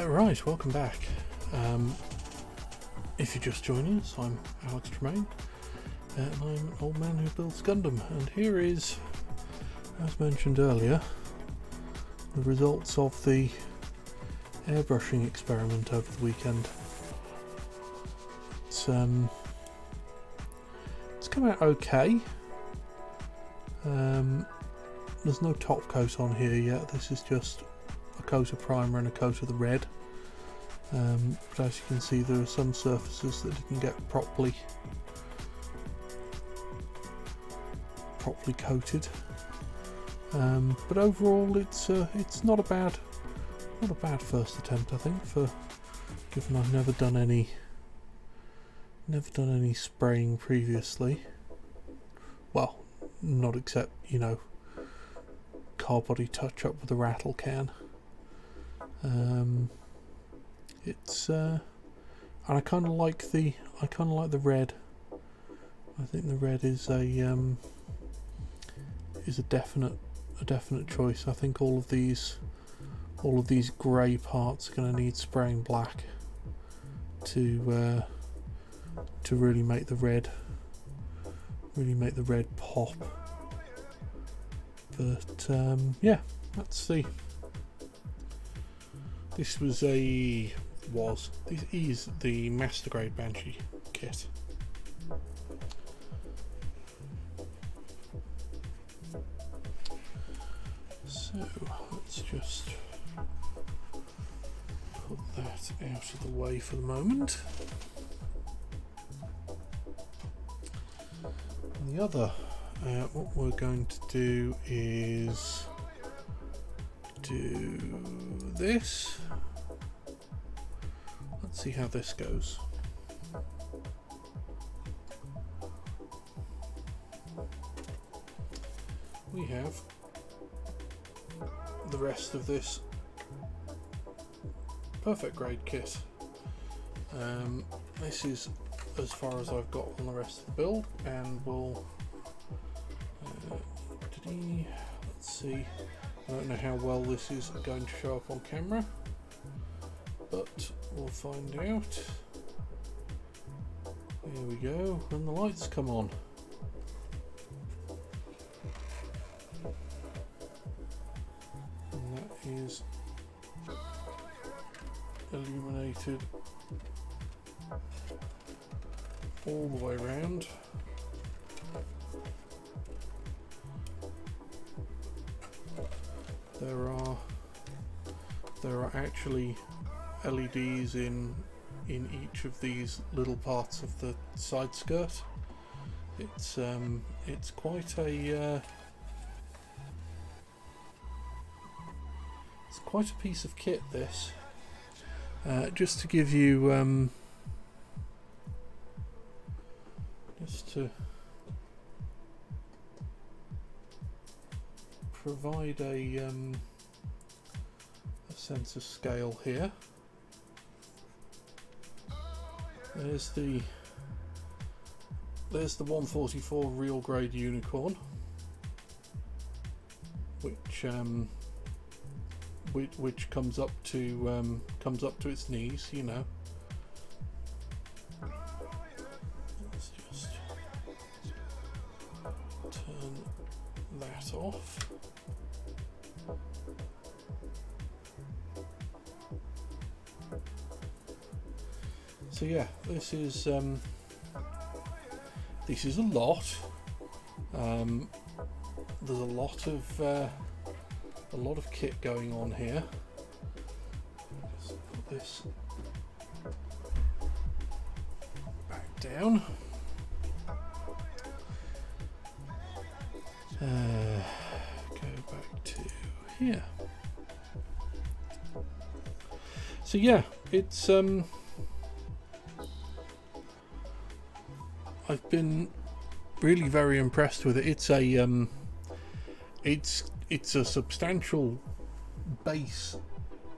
Right, welcome back. If you're just joining us, I'm Alex Tremaine, and I'm an old man who builds Gundam, and here is, as mentioned earlier, the results of the airbrushing experiment over the weekend. It's come out okay. There's no top coat on here yet. This is just a coat of primer and a coat of the red. But as you can see, there are some surfaces that didn't get properly coated. But overall, it's not a bad first attempt, I think, given I've never done any spraying previously. Well, not except, you know, car body touch up with a rattle can. It's and I kind of like the red. I think the red is a definite choice. I think all of these grey parts are going to need spraying black to really make the red pop. But yeah, let's see. This is the Master Grade Banshee kit. So let's just put that out of the way for the moment. And the other, what we're going to do is do this. Let's see how this goes. We have the rest of this Perfect Grade kit. This is as far as I've got on the rest of the build, and we'll let's see. I don't know how well this is going to show up on camera, but we'll find out. Here we go, when the lights come on. And that is illuminated all the way around. There are actually LEDs in each of these little parts of the side skirt. It's quite a piece of kit, this. Just to give you just to provide a sense of scale here. there's the 144 real grade unicorn, which comes up to its knees, you know. Let's just turn that off. So yeah, this is a lot. There's a lot of kit going on here. Just put this back down. Go back to here. So yeah, it's I've been really very impressed with it. It's a it's a substantial base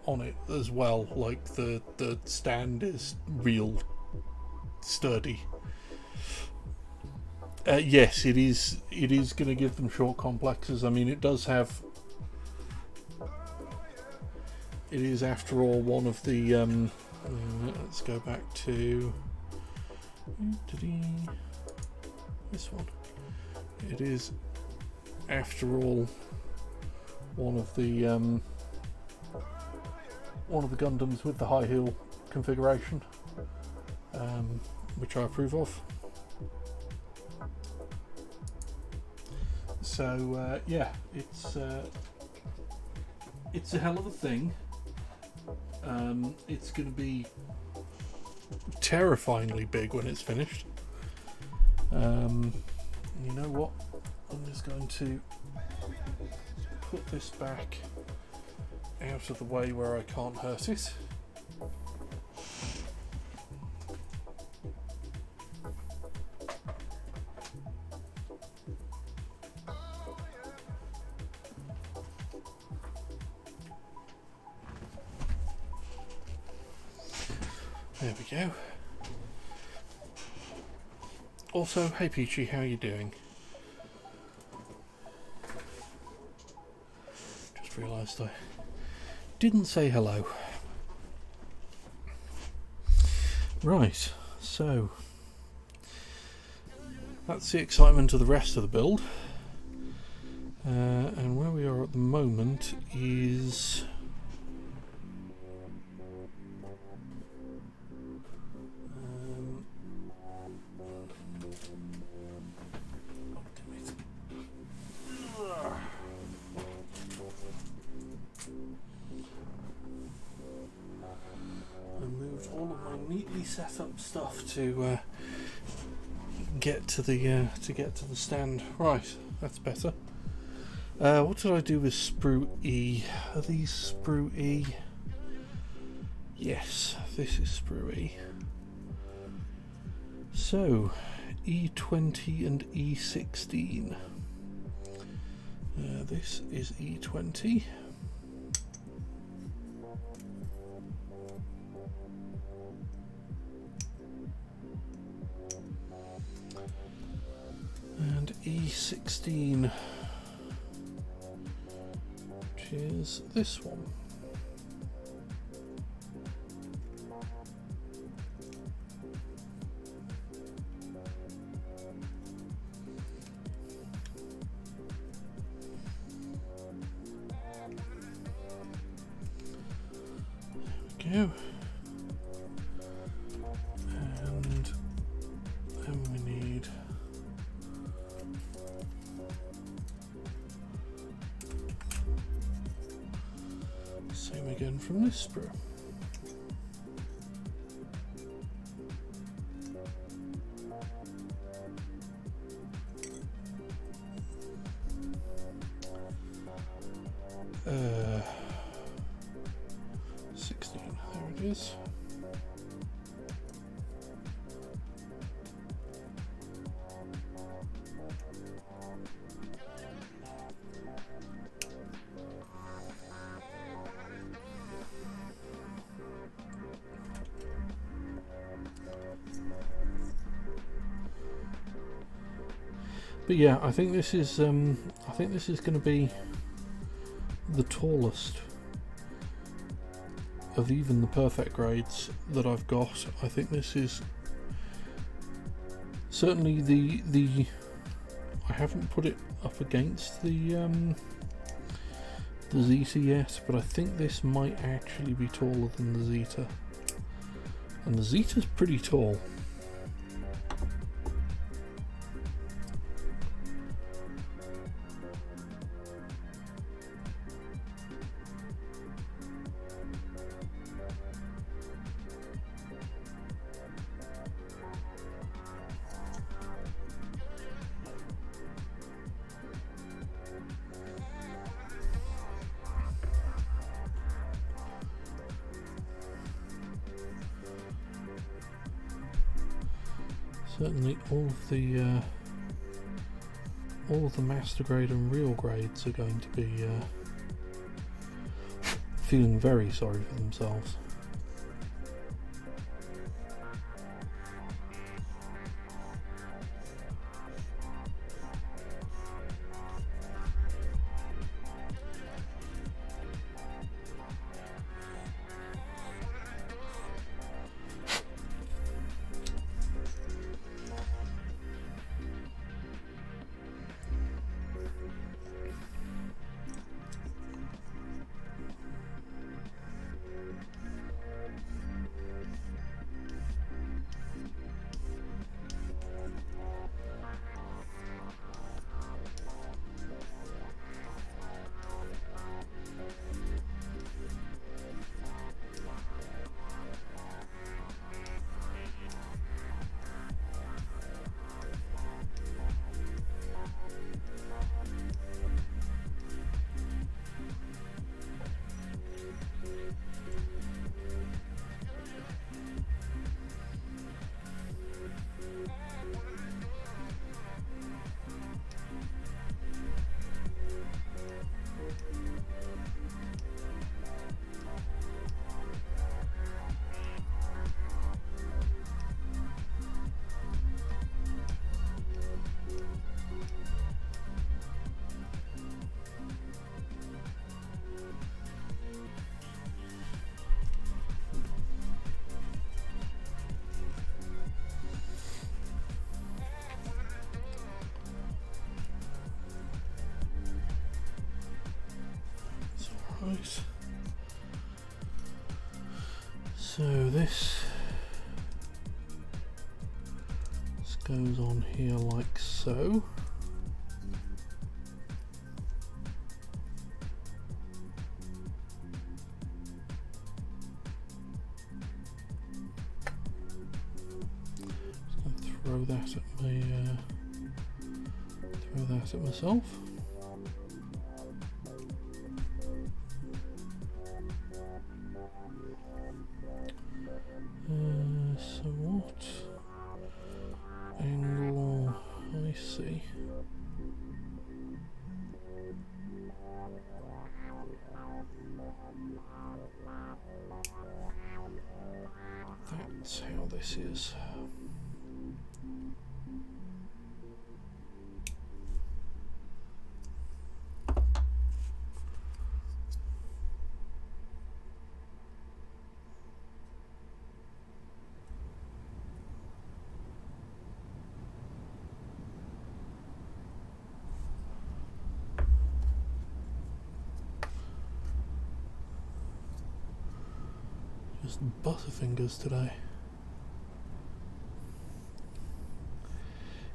on it as well. Like the stand is real sturdy. Yes, it is going to give them short complexes. I mean, it does have. It is, after all, one of the. Let's go back to this one. It is, after all, one of the Gundams with the high heel configuration, which I approve of. So yeah, it's a hell of a thing. It's going to be terrifyingly big when it's finished. You know what? I'm just going to put this back out of the way where I can't hurt it. There we go. Also, hey Peachy, how are you doing? Just realised I didn't say hello. Right, so that's the excitement of the rest of the build. And where we are at the moment is set up stuff to get to the stand. Right, that's better. What did I do with sprue E? Are these sprue E? Yes, this is sprue E. So E20 and E16. This is E20. And E16, which is this one. There we go. And then we need same again from this sprue. Uh, 16, there it is. But yeah, I think this is going to be the tallest of even the perfect grades that I've got. I think this is certainly the I haven't put it up against the Zeta yet, but I think this might actually be taller than the Zeta, and the Zeta's pretty tall. Certainly all of the master grade and real grades are going to be feeling very sorry for themselves. Right. So this goes on here like so. Just going to throw that at me. Throw that at myself. So what angle? I see. That's how this is. Just butterfingers today.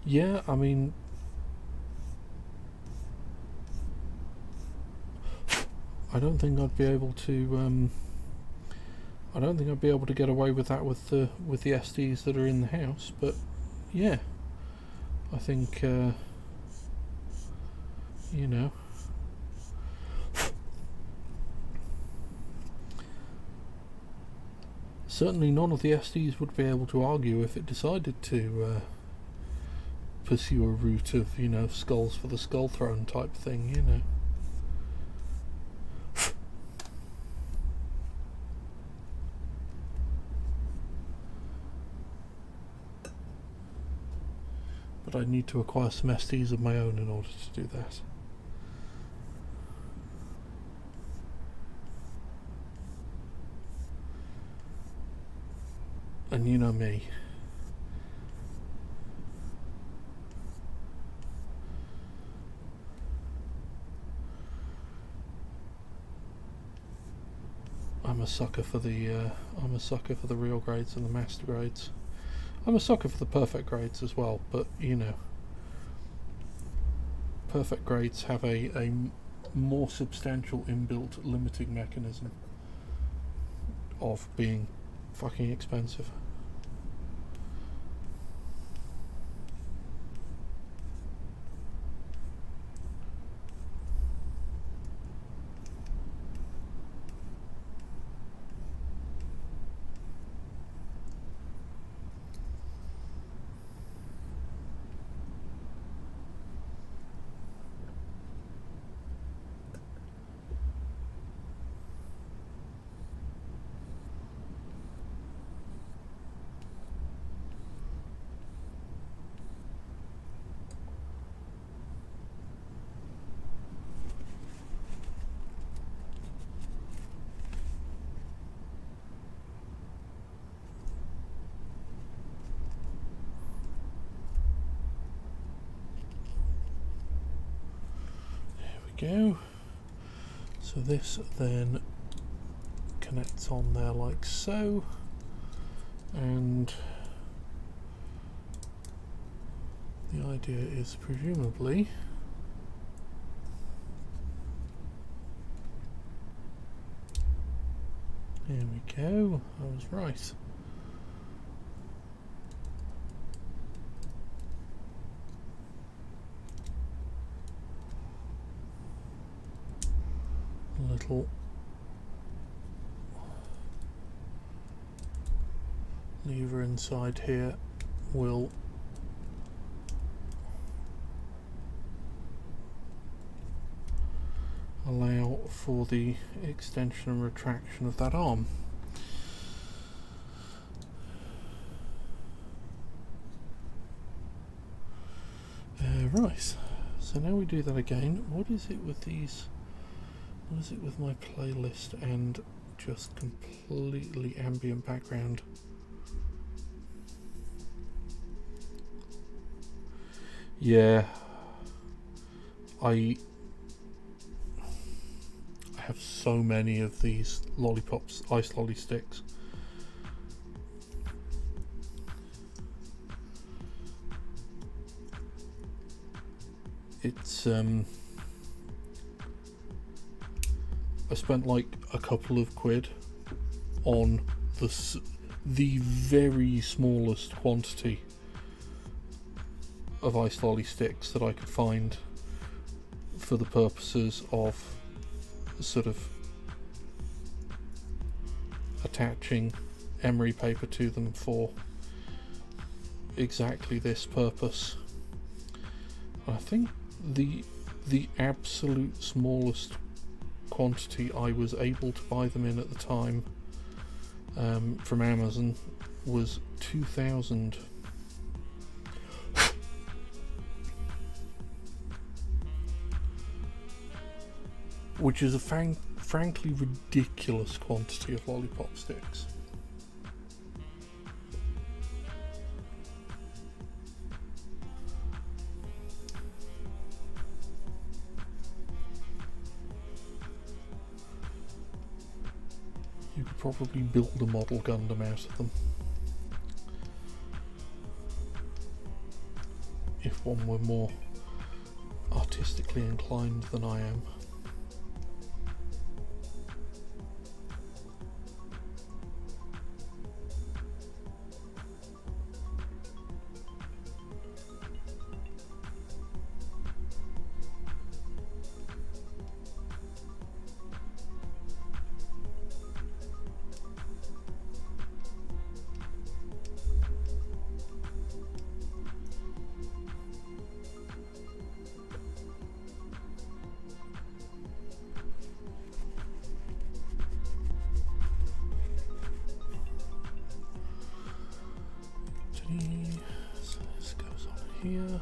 Yeah, I mean, I don't think I'd be able to. I don't think I'd be able to get away with that with the SDs that are in the house. But yeah, I think you know. Certainly none of the SDs would be able to argue if it decided to pursue a route of, you know, skulls for the skull throne type thing, you know. but I need to acquire some STs of my own in order to do that. And you know me. I'm a sucker for the real grades and the master grades. I'm a sucker for the perfect grades as well, but you know, perfect grades have a more substantial inbuilt limiting mechanism of being fucking expensive. Go. So this then connects on there like so, and the idea is presumably there we go, I was right. Little lever inside here will allow for the extension and retraction of that arm. Right, so now we do that again. What is it with these? What is it with my playlist and just completely ambient background? Yeah, I have so many of these lollipops, ice lolly sticks. It's I spent like a couple of quid on the very smallest quantity of ice lolly sticks that I could find for the purposes of sort of attaching emery paper to them for exactly this purpose. I think the absolute smallest quantity I was able to buy them in at the time from Amazon was 2,000. Which is a frankly ridiculous quantity of lollipop sticks. You could probably build a model Gundam out of them if one were more artistically inclined than I am. here.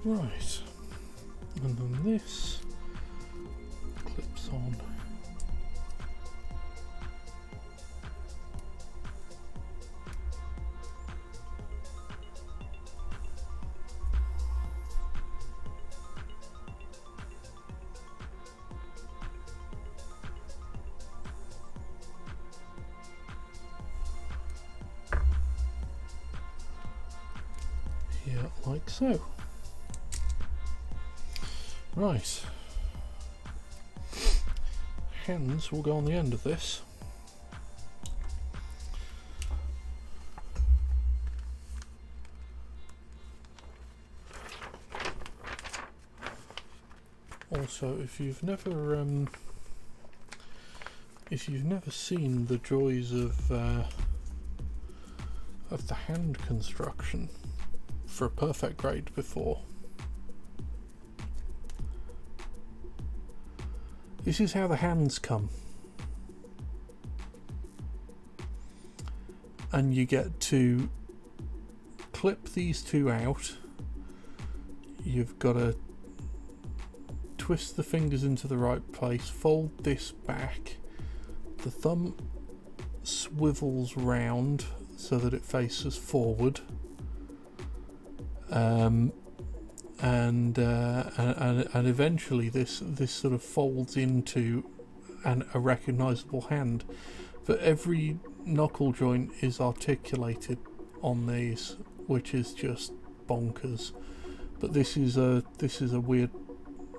Right, and then this clips on. Here, like so. Right, hands will go on the end of this. Also, if you've never seen the joys of the hand construction for a perfect grade before, this is how the hands come, and you get to clip these two out. You've got to twist the fingers into the right place, fold this back, the thumb swivels round so that it faces forward, and eventually this sort of folds into a recognisable hand. But every knuckle joint is articulated on these, which is just bonkers. But this is a weird,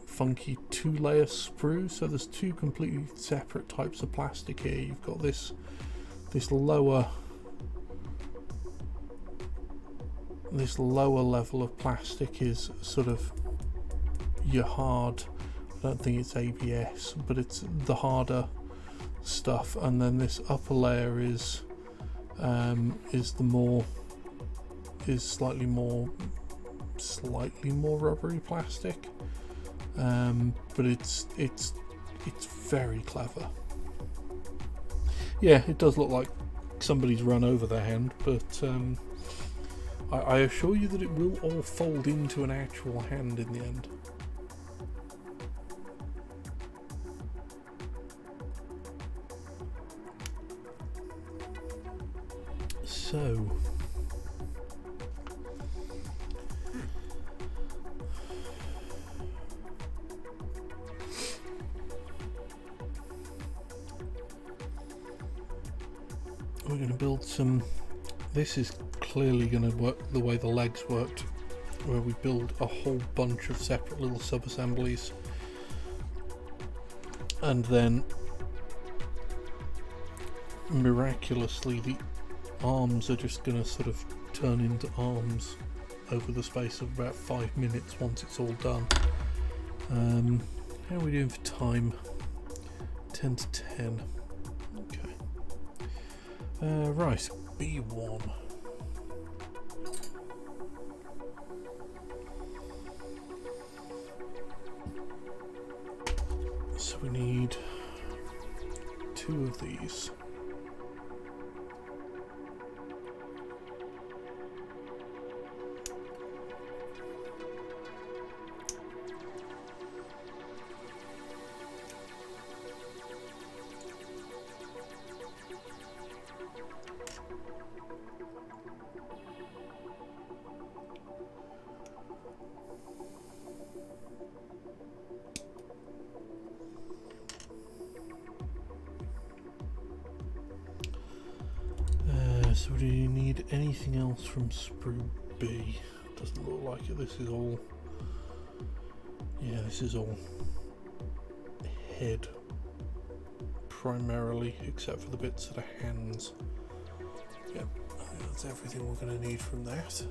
funky two-layer sprue. So there's two completely separate types of plastic here. You've got this lower level of plastic is sort of your hard, I don't think it's ABS, but it's the harder stuff, and then this upper layer is slightly more rubbery plastic, but it's very clever. Yeah, it does look like somebody's run over their hand, but I assure you that it will all fold into an actual hand in the end. So we're going to build some. This is clearly going to work the way the legs worked, where we build a whole bunch of separate little sub-assemblies, and then miraculously the arms are just going to sort of turn into arms over the space of about 5 minutes once it's all done. How are we doing for time? 10 to 10. Okay. Right, B1. So we need 2 of these. So do you need anything else from sprue B? Doesn't look like it. This is all, yeah, this is all head primarily, except for the bits that are hands. Yep, that's everything we're going to need from that.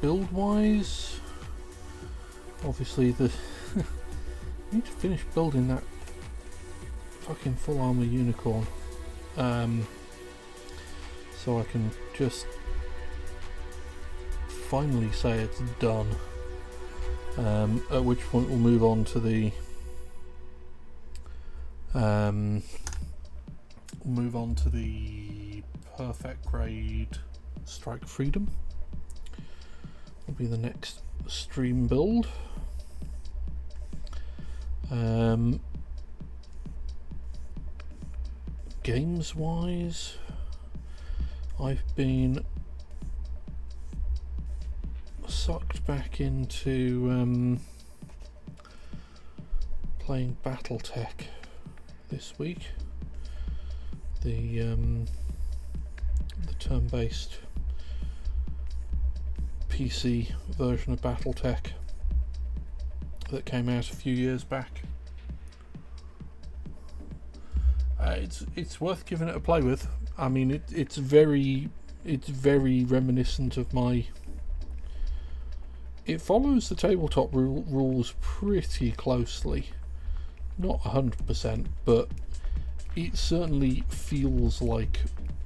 Build wise, obviously the I need to finish building that fucking full armor unicorn, so I can just finally say it's done, at which point we'll move on to the Perfect Grade Strike Freedom. Will be the next stream build. Games wise, I've been sucked back into playing BattleTech this week. The turn-based PC version of BattleTech that came out a few years back. It's worth giving it a play with. I mean, it's very reminiscent of my. It follows the tabletop rules pretty closely, not 100%, but it certainly feels like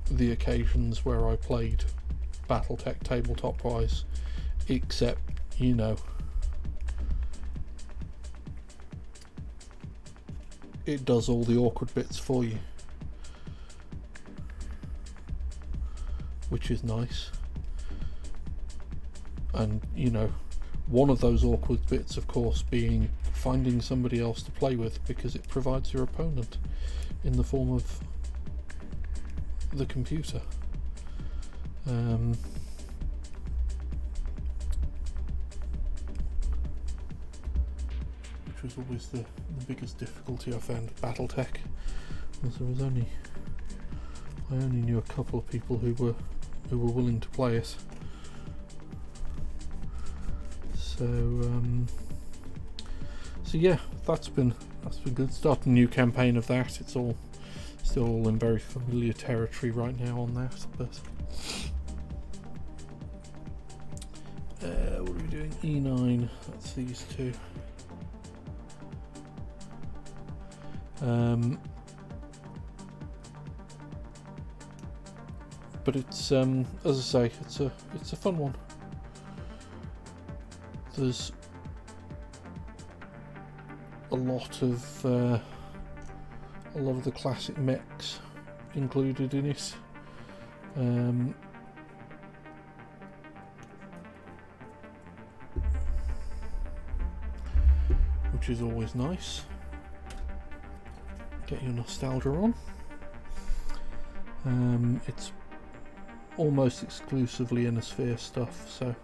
the occasions where I played BattleTech tabletop wise, except, you know, it does all the awkward bits for you. which is nice. And you know, one of those awkward bits, of course, being finding somebody else to play with, because it provides your opponent in the form of the computer. Which was always the biggest difficulty I found with BattleTech, was there was I only knew a couple of people who were willing to play it. So yeah, that's been good. Start a new campaign of that. It's all still in very familiar territory right now on that, but what are we doing? E9, that's these two. But it's as I say, it's a fun one. There's a lot of the classic mechs included in it. Which is always nice. Get your nostalgia on. It's almost exclusively Innosphere stuff, so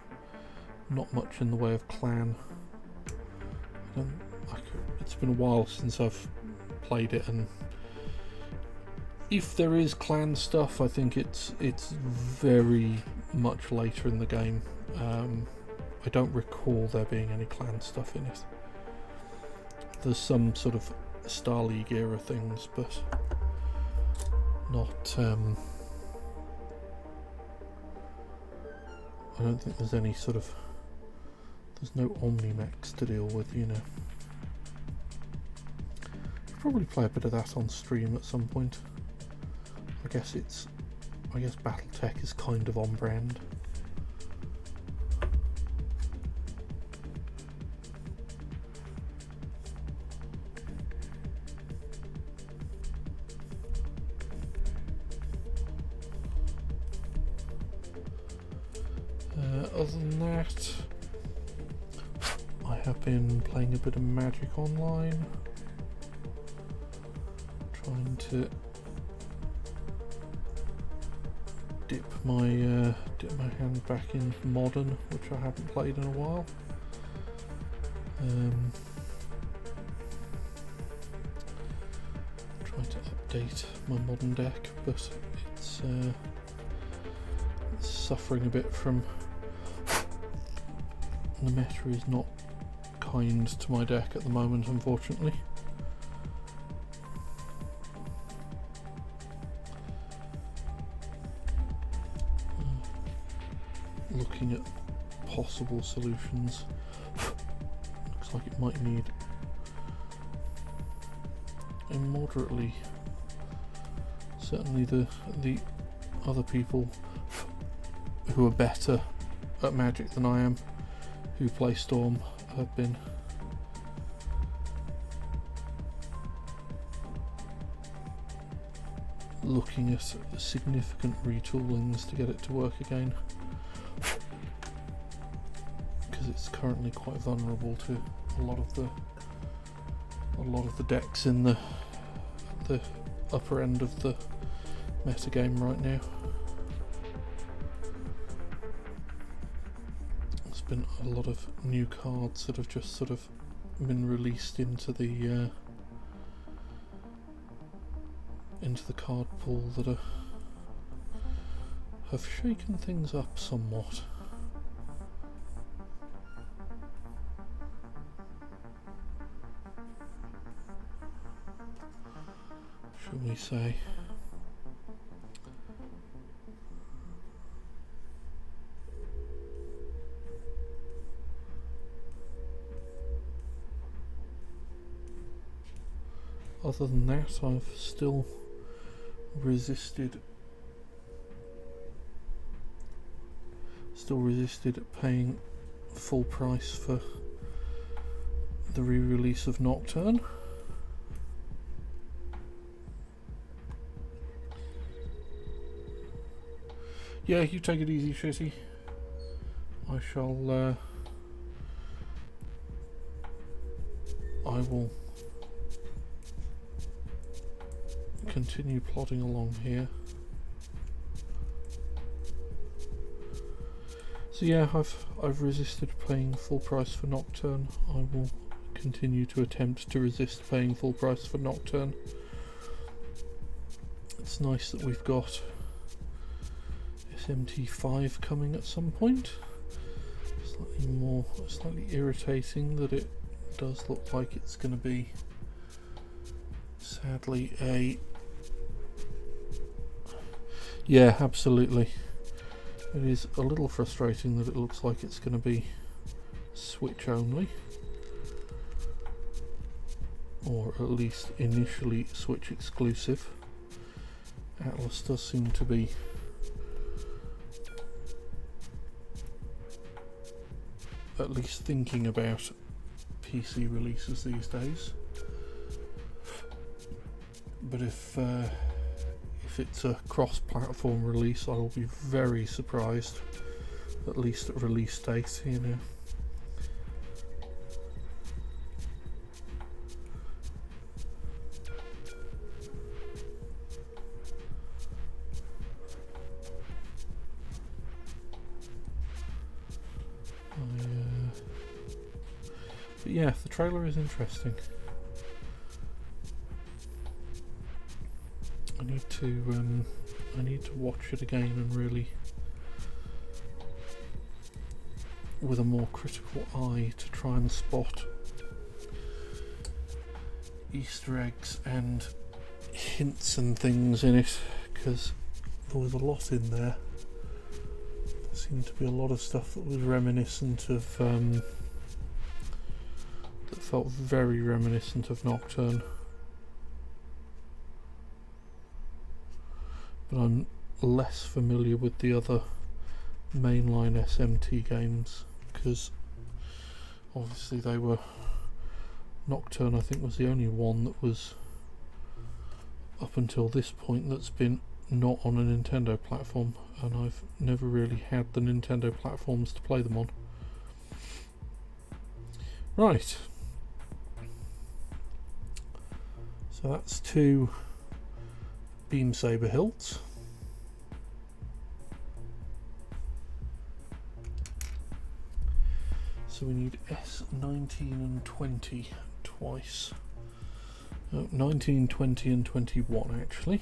not much in the way of clan. It's been a while since I've played it, and if there is clan stuff, I think it's very much later in the game. I don't recall there being any clan stuff in it. There's some sort of Star League era things, but not I don't think there's any sort of, there's no Omnimex to deal with, you know. Probably play a bit of that on stream at some point. I guess BattleTech is kind of on brand. Other than that, I have been playing a bit of Magic Online, trying to dip my hand back in Modern, which I haven't played in a while. Trying to update my Modern deck, but it's suffering a bit from the meta is not kind to my deck at the moment, unfortunately. Looking at possible solutions, looks like it might need a moderately, certainly the other people who are better at Magic than I am, who play Storm, have been looking at significant retoolings to get it to work again, because it's currently quite vulnerable to a lot of the decks in the upper end of the metagame right now. There's been a lot of new cards that have just sort of been released into the card pool that have shaken things up somewhat. Shall we say? Other than that, I've still resisted paying full price for the re-release of Nocturne. Yeah, you take it easy, Shitty. I shall, I will continue plodding along here. So yeah, I've resisted paying full price for Nocturne. I will continue to attempt to resist paying full price for Nocturne. It's nice that we've got SMT5 coming at some point. Slightly irritating that it does look like it's going to be, sadly, a... Yeah, absolutely. It is a little frustrating that it looks like it's going to be Switch only, or at least initially Switch exclusive. Atlas does seem to be at least thinking about PC releases these days, but if it's a cross-platform release, I will be very surprised, at least at release date, you know. But yeah, the trailer is interesting. I need to watch it again and really, with a more critical eye, to try and spot Easter eggs and hints and things in it, because there was a lot in there. There seemed to be a lot of stuff that was reminiscent of, that felt very reminiscent of Nocturne. But I'm less familiar with the other mainline SMT games, because obviously they were... Nocturne, I think, was the only one that was, up until this point, that's been not on a Nintendo platform, and I've never really had the Nintendo platforms to play them on. Right. So that's 2 beam saber hilts. So we need S19 and 20 twice. 19, 20 and 21 actually.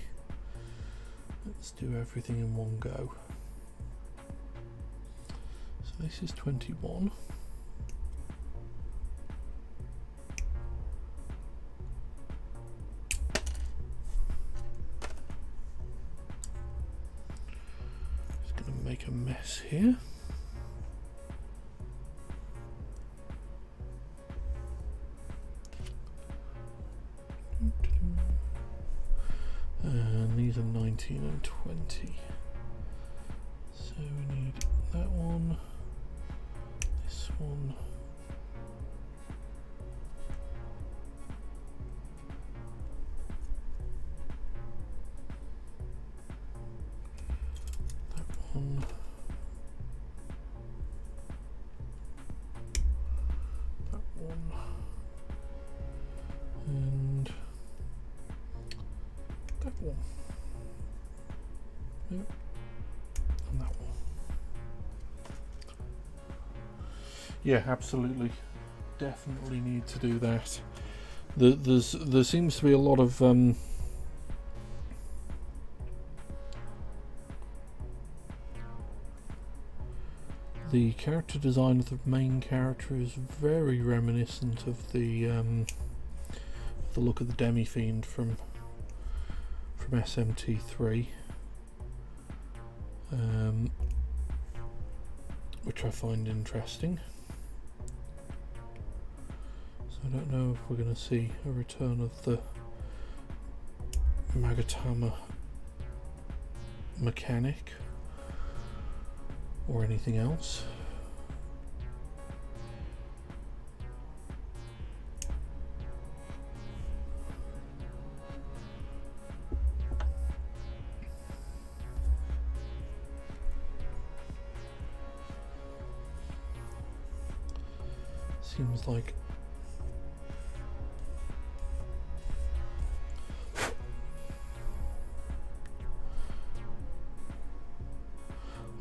Let's do everything in one go. So this is 21. Make a mess here. And these are 19 and 20. So we need that one, this one, one, that one, and that one. Yep. And that one. Yeah, absolutely. Definitely need to do that. There seems to be a lot of the character design of the main character is very reminiscent of the look of the Demi-Fiend from SMT3, which I find interesting. So I don't know if we're going to see a return of the Magatama mechanic or anything else. seems like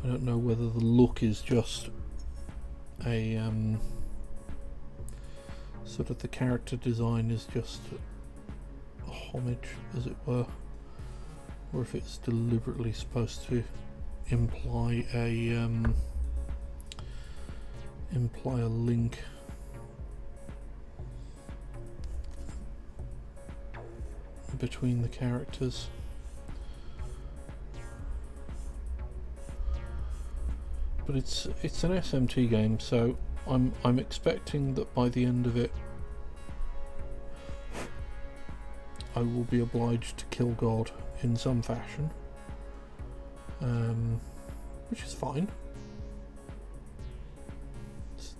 I don't know whether the look is just a sort of the character design is just a homage, as it were, or if it's deliberately supposed to imply a link between the characters. But it's an SMT game, so I'm expecting that by the end of it I will be obliged to kill God in some fashion, which is fine.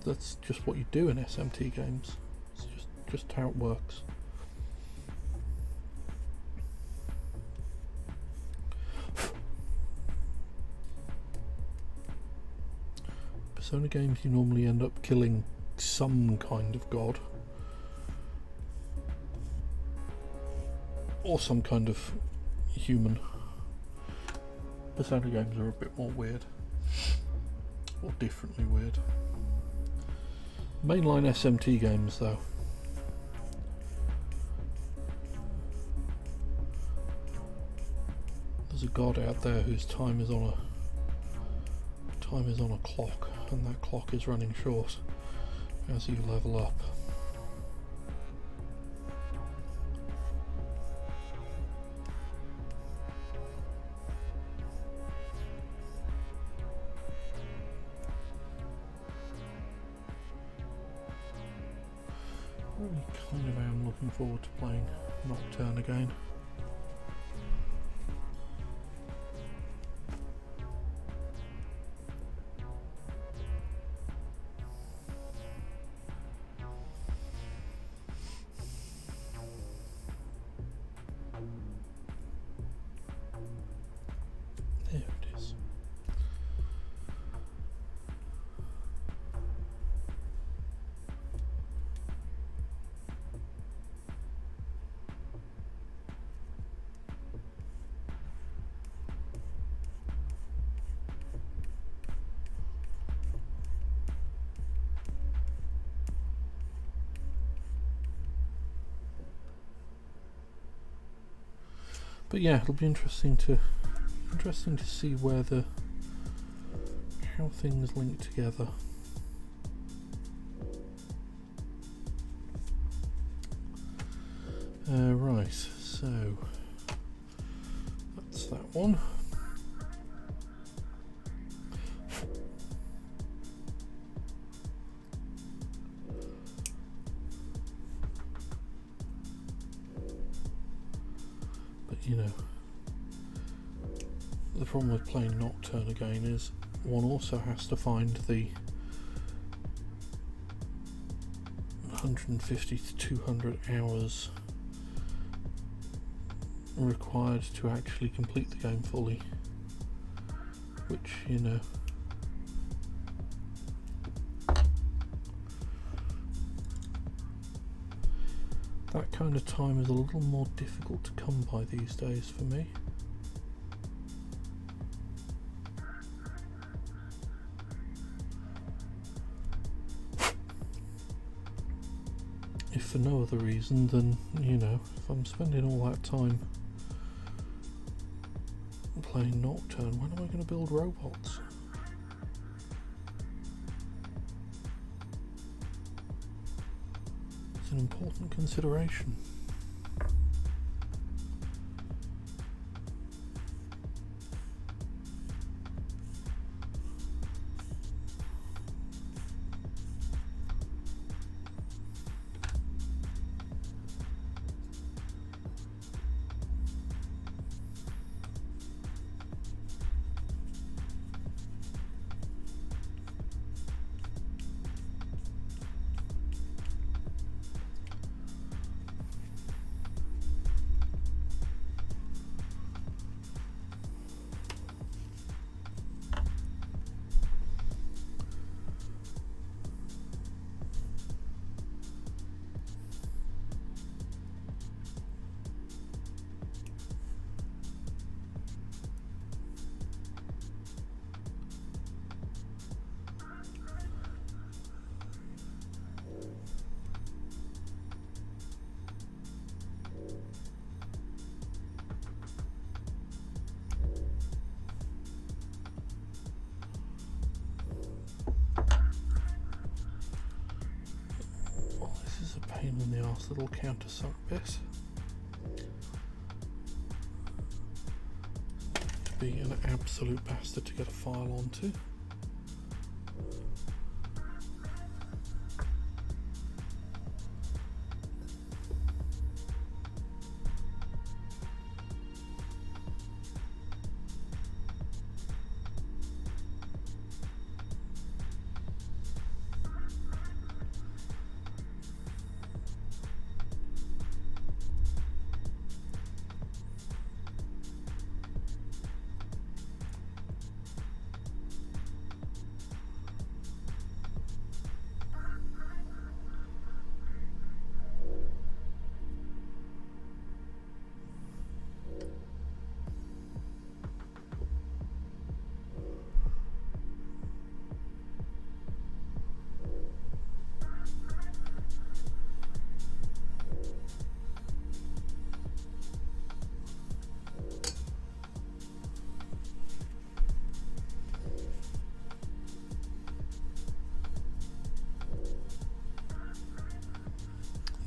That's just what you do in SMT games. It's just how it works. Persona games, you normally end up killing some kind of god or some kind of human. Persona games are a bit more weird, or differently weird. Mainline SMT games, though, there's a god out there whose time is on a clock, and that clock is running short as you level up. I really kind of am looking forward to playing Nocturne again. There it is. But yeah, it'll be interesting to see how things link together. Right, so that's that one. But you know, the problem with playing Nocturne again is one also has to find the 150 to 200 hours required to actually complete the game fully, which, you know, that kind of time is a little more difficult to come by these days for me. If for no other reason than, you know, if I'm spending all that time playing Nocturne, when am I going to build robots? It's an important consideration. pain in the arse little countersunk bit. To be an absolute bastard to get a file onto.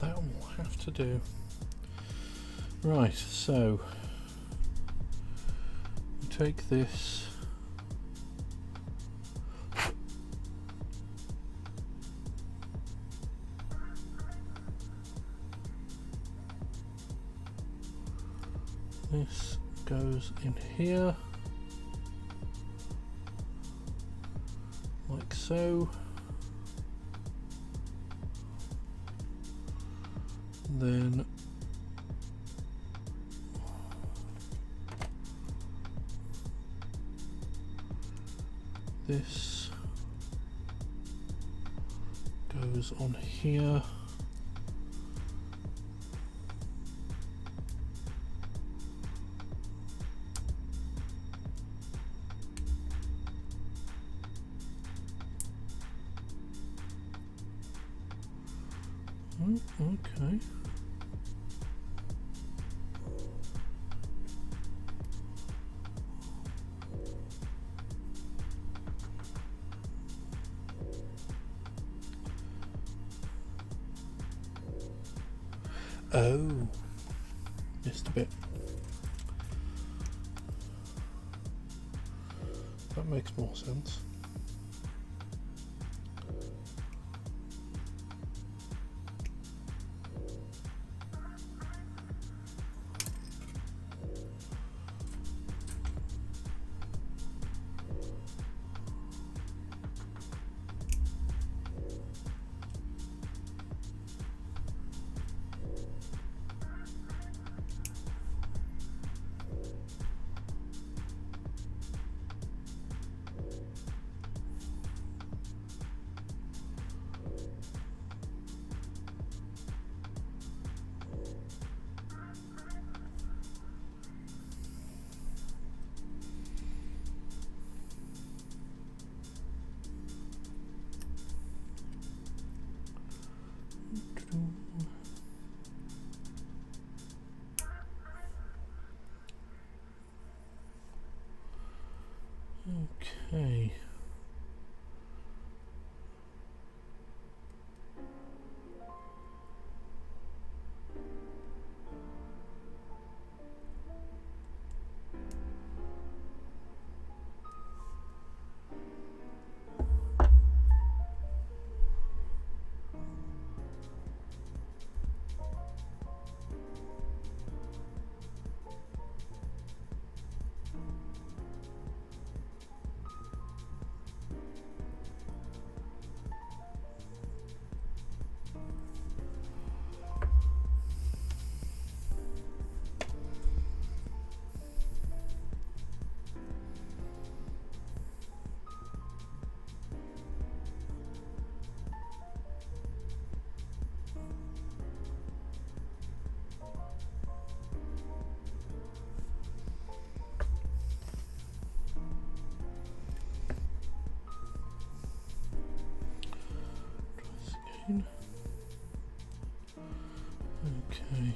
That will have to do. Right, so we take this goes in here like so. Then this goes on here. Okay. Oh, missed a bit. That makes more sense. Okay. Okay.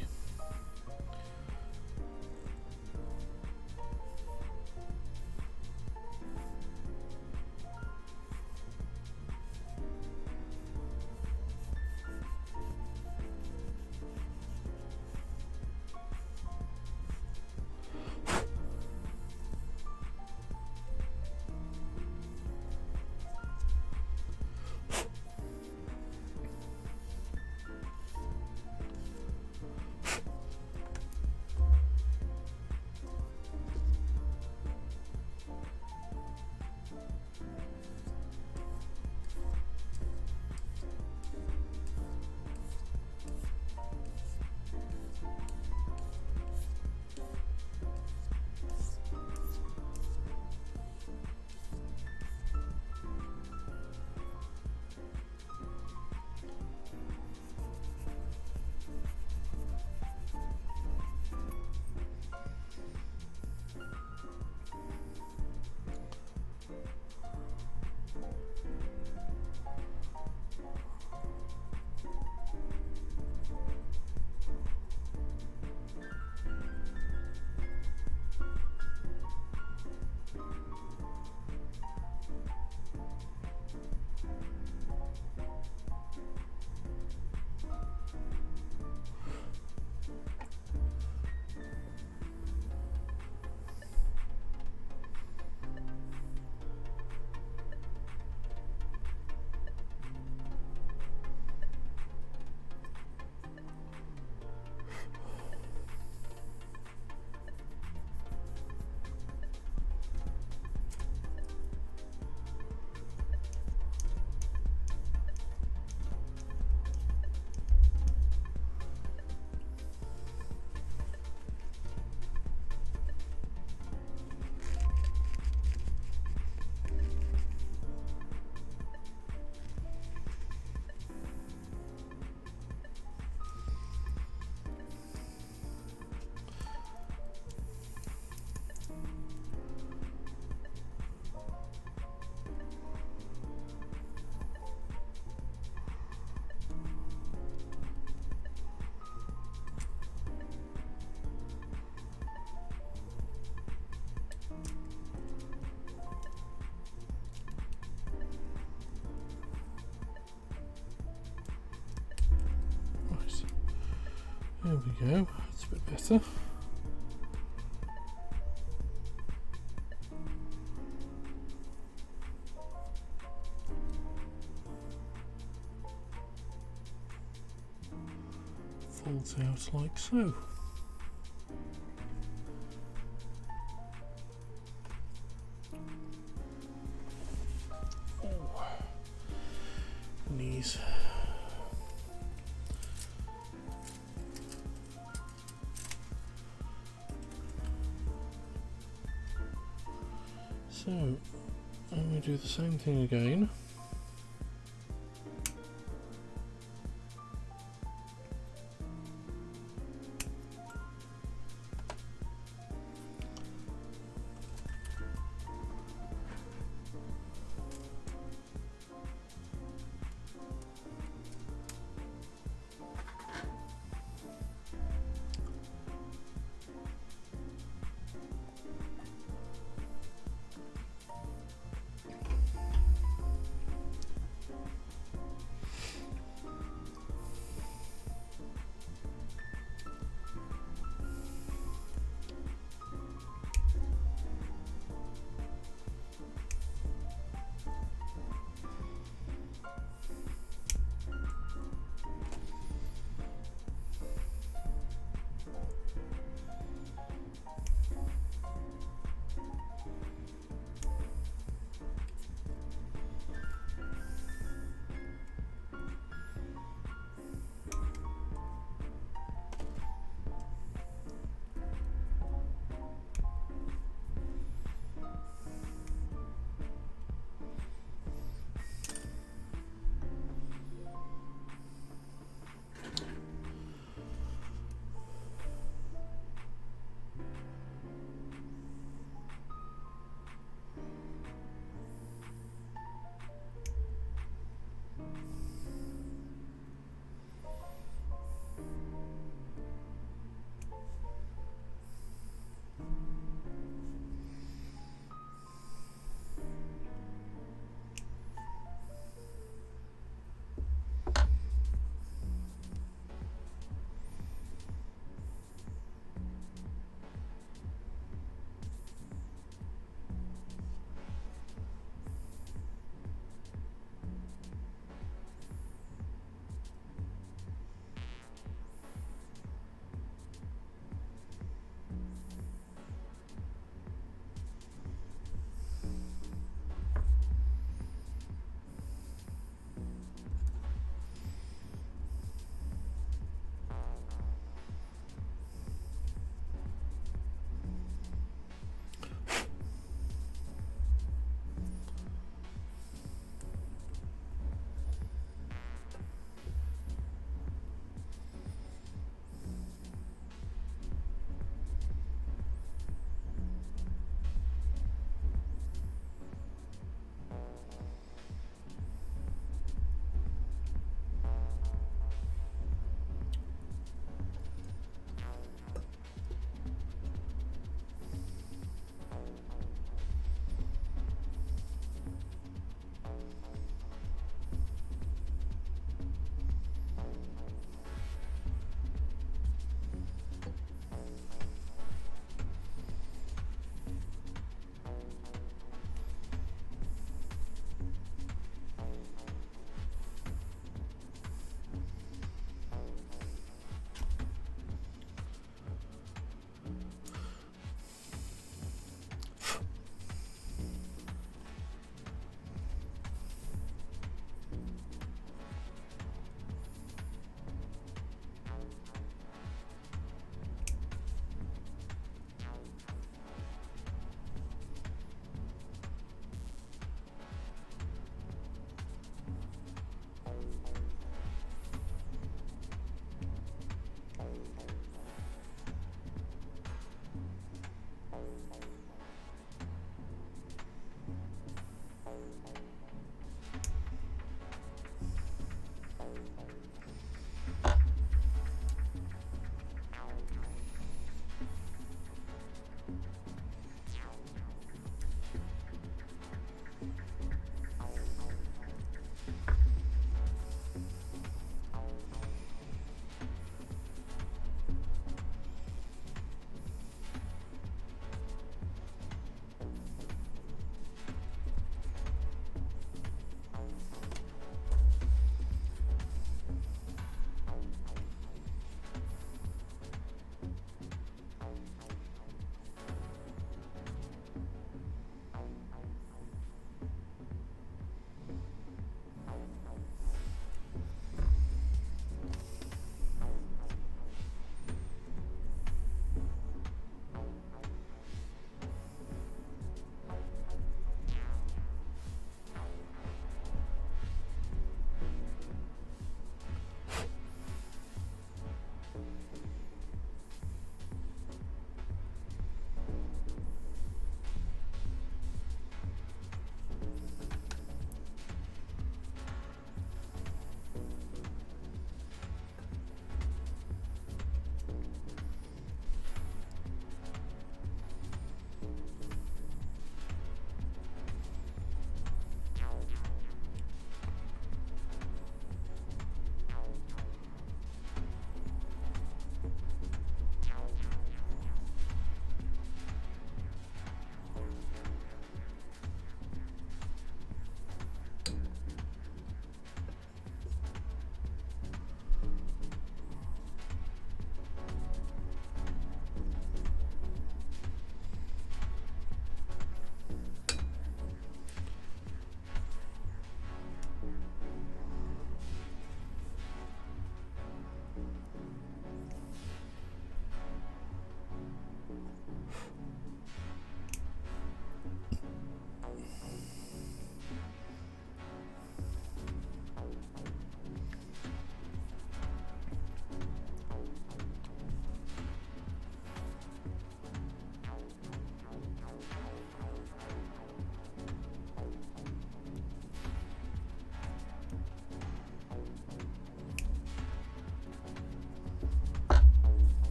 There we go, that's a bit better. Folds out like so. Oh. Knees. So, I'm going to do the same thing again.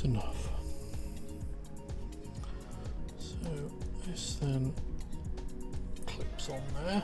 enough. So this then clips on there.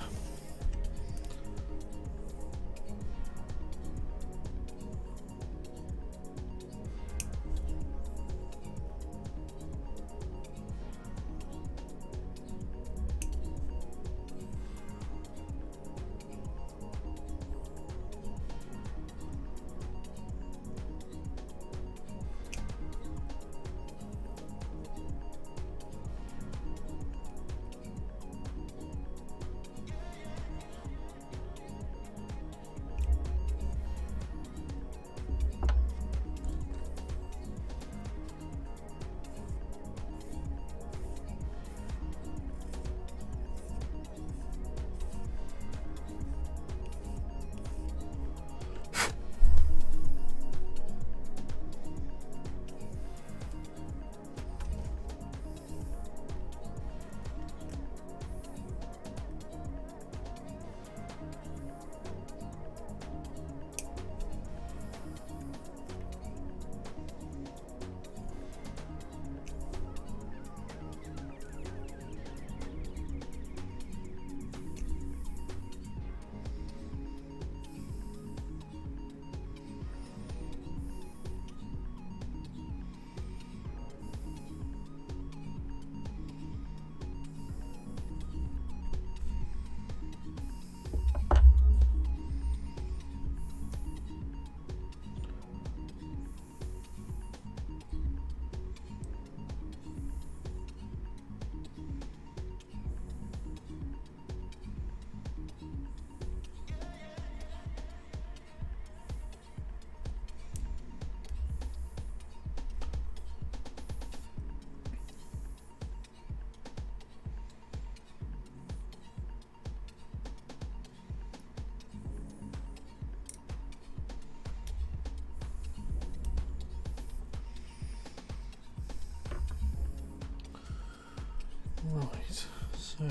Right, so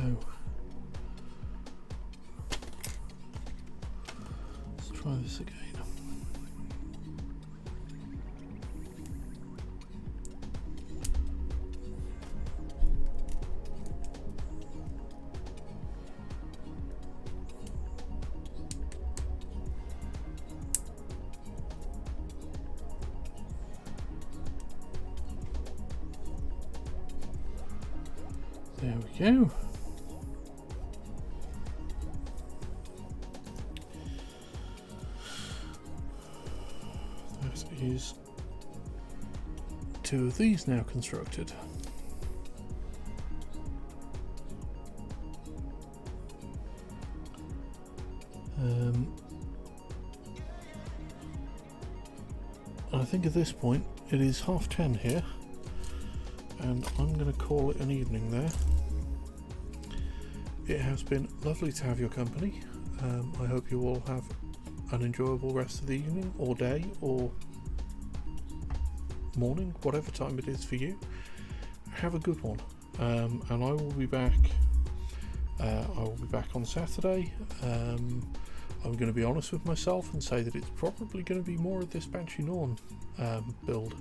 let's try this again. There we go. That is 2 of these now constructed. I think at this point it is 10:30 here, and I'm going to call it an evening there. It has been lovely to have your company. I hope you all have an enjoyable rest of the evening or day or morning, whatever time it is for you. Have a good one, and I will be back. On Saturday. I'm going to be honest with myself and say that it's probably going to be more of this Banshee Norn build.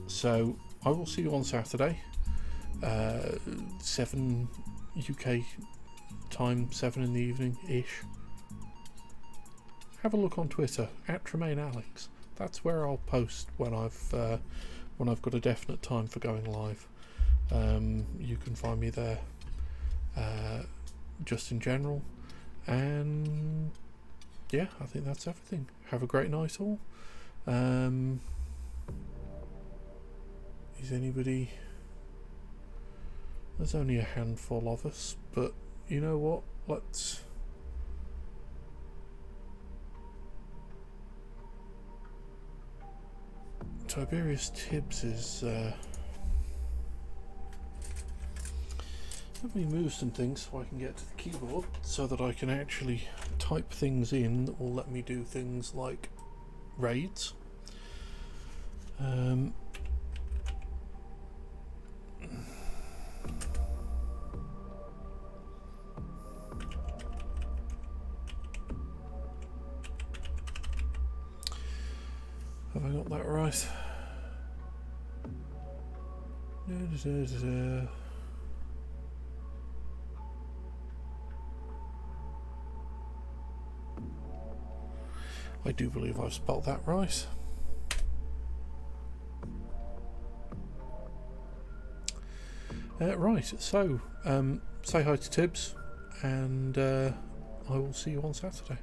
So I will see you on Saturday, 7 UK time, 7 in the evening ish. Have a look on Twitter @TremaineAlex. That's where I'll post when I've got a definite time for going live. You can find me there, just in general. And yeah, I think that's everything. Have a great night all. Is anybody... There's only a handful of us, but you know what? Let's... Tiberius Tibbs is... Let me move some things so I can get to the keyboard so that I can actually type things in that will let me do things like raids. Have I got that right? I do believe I've spelt that right. Right, so say hi to Tibbs, and I will see you on Saturday.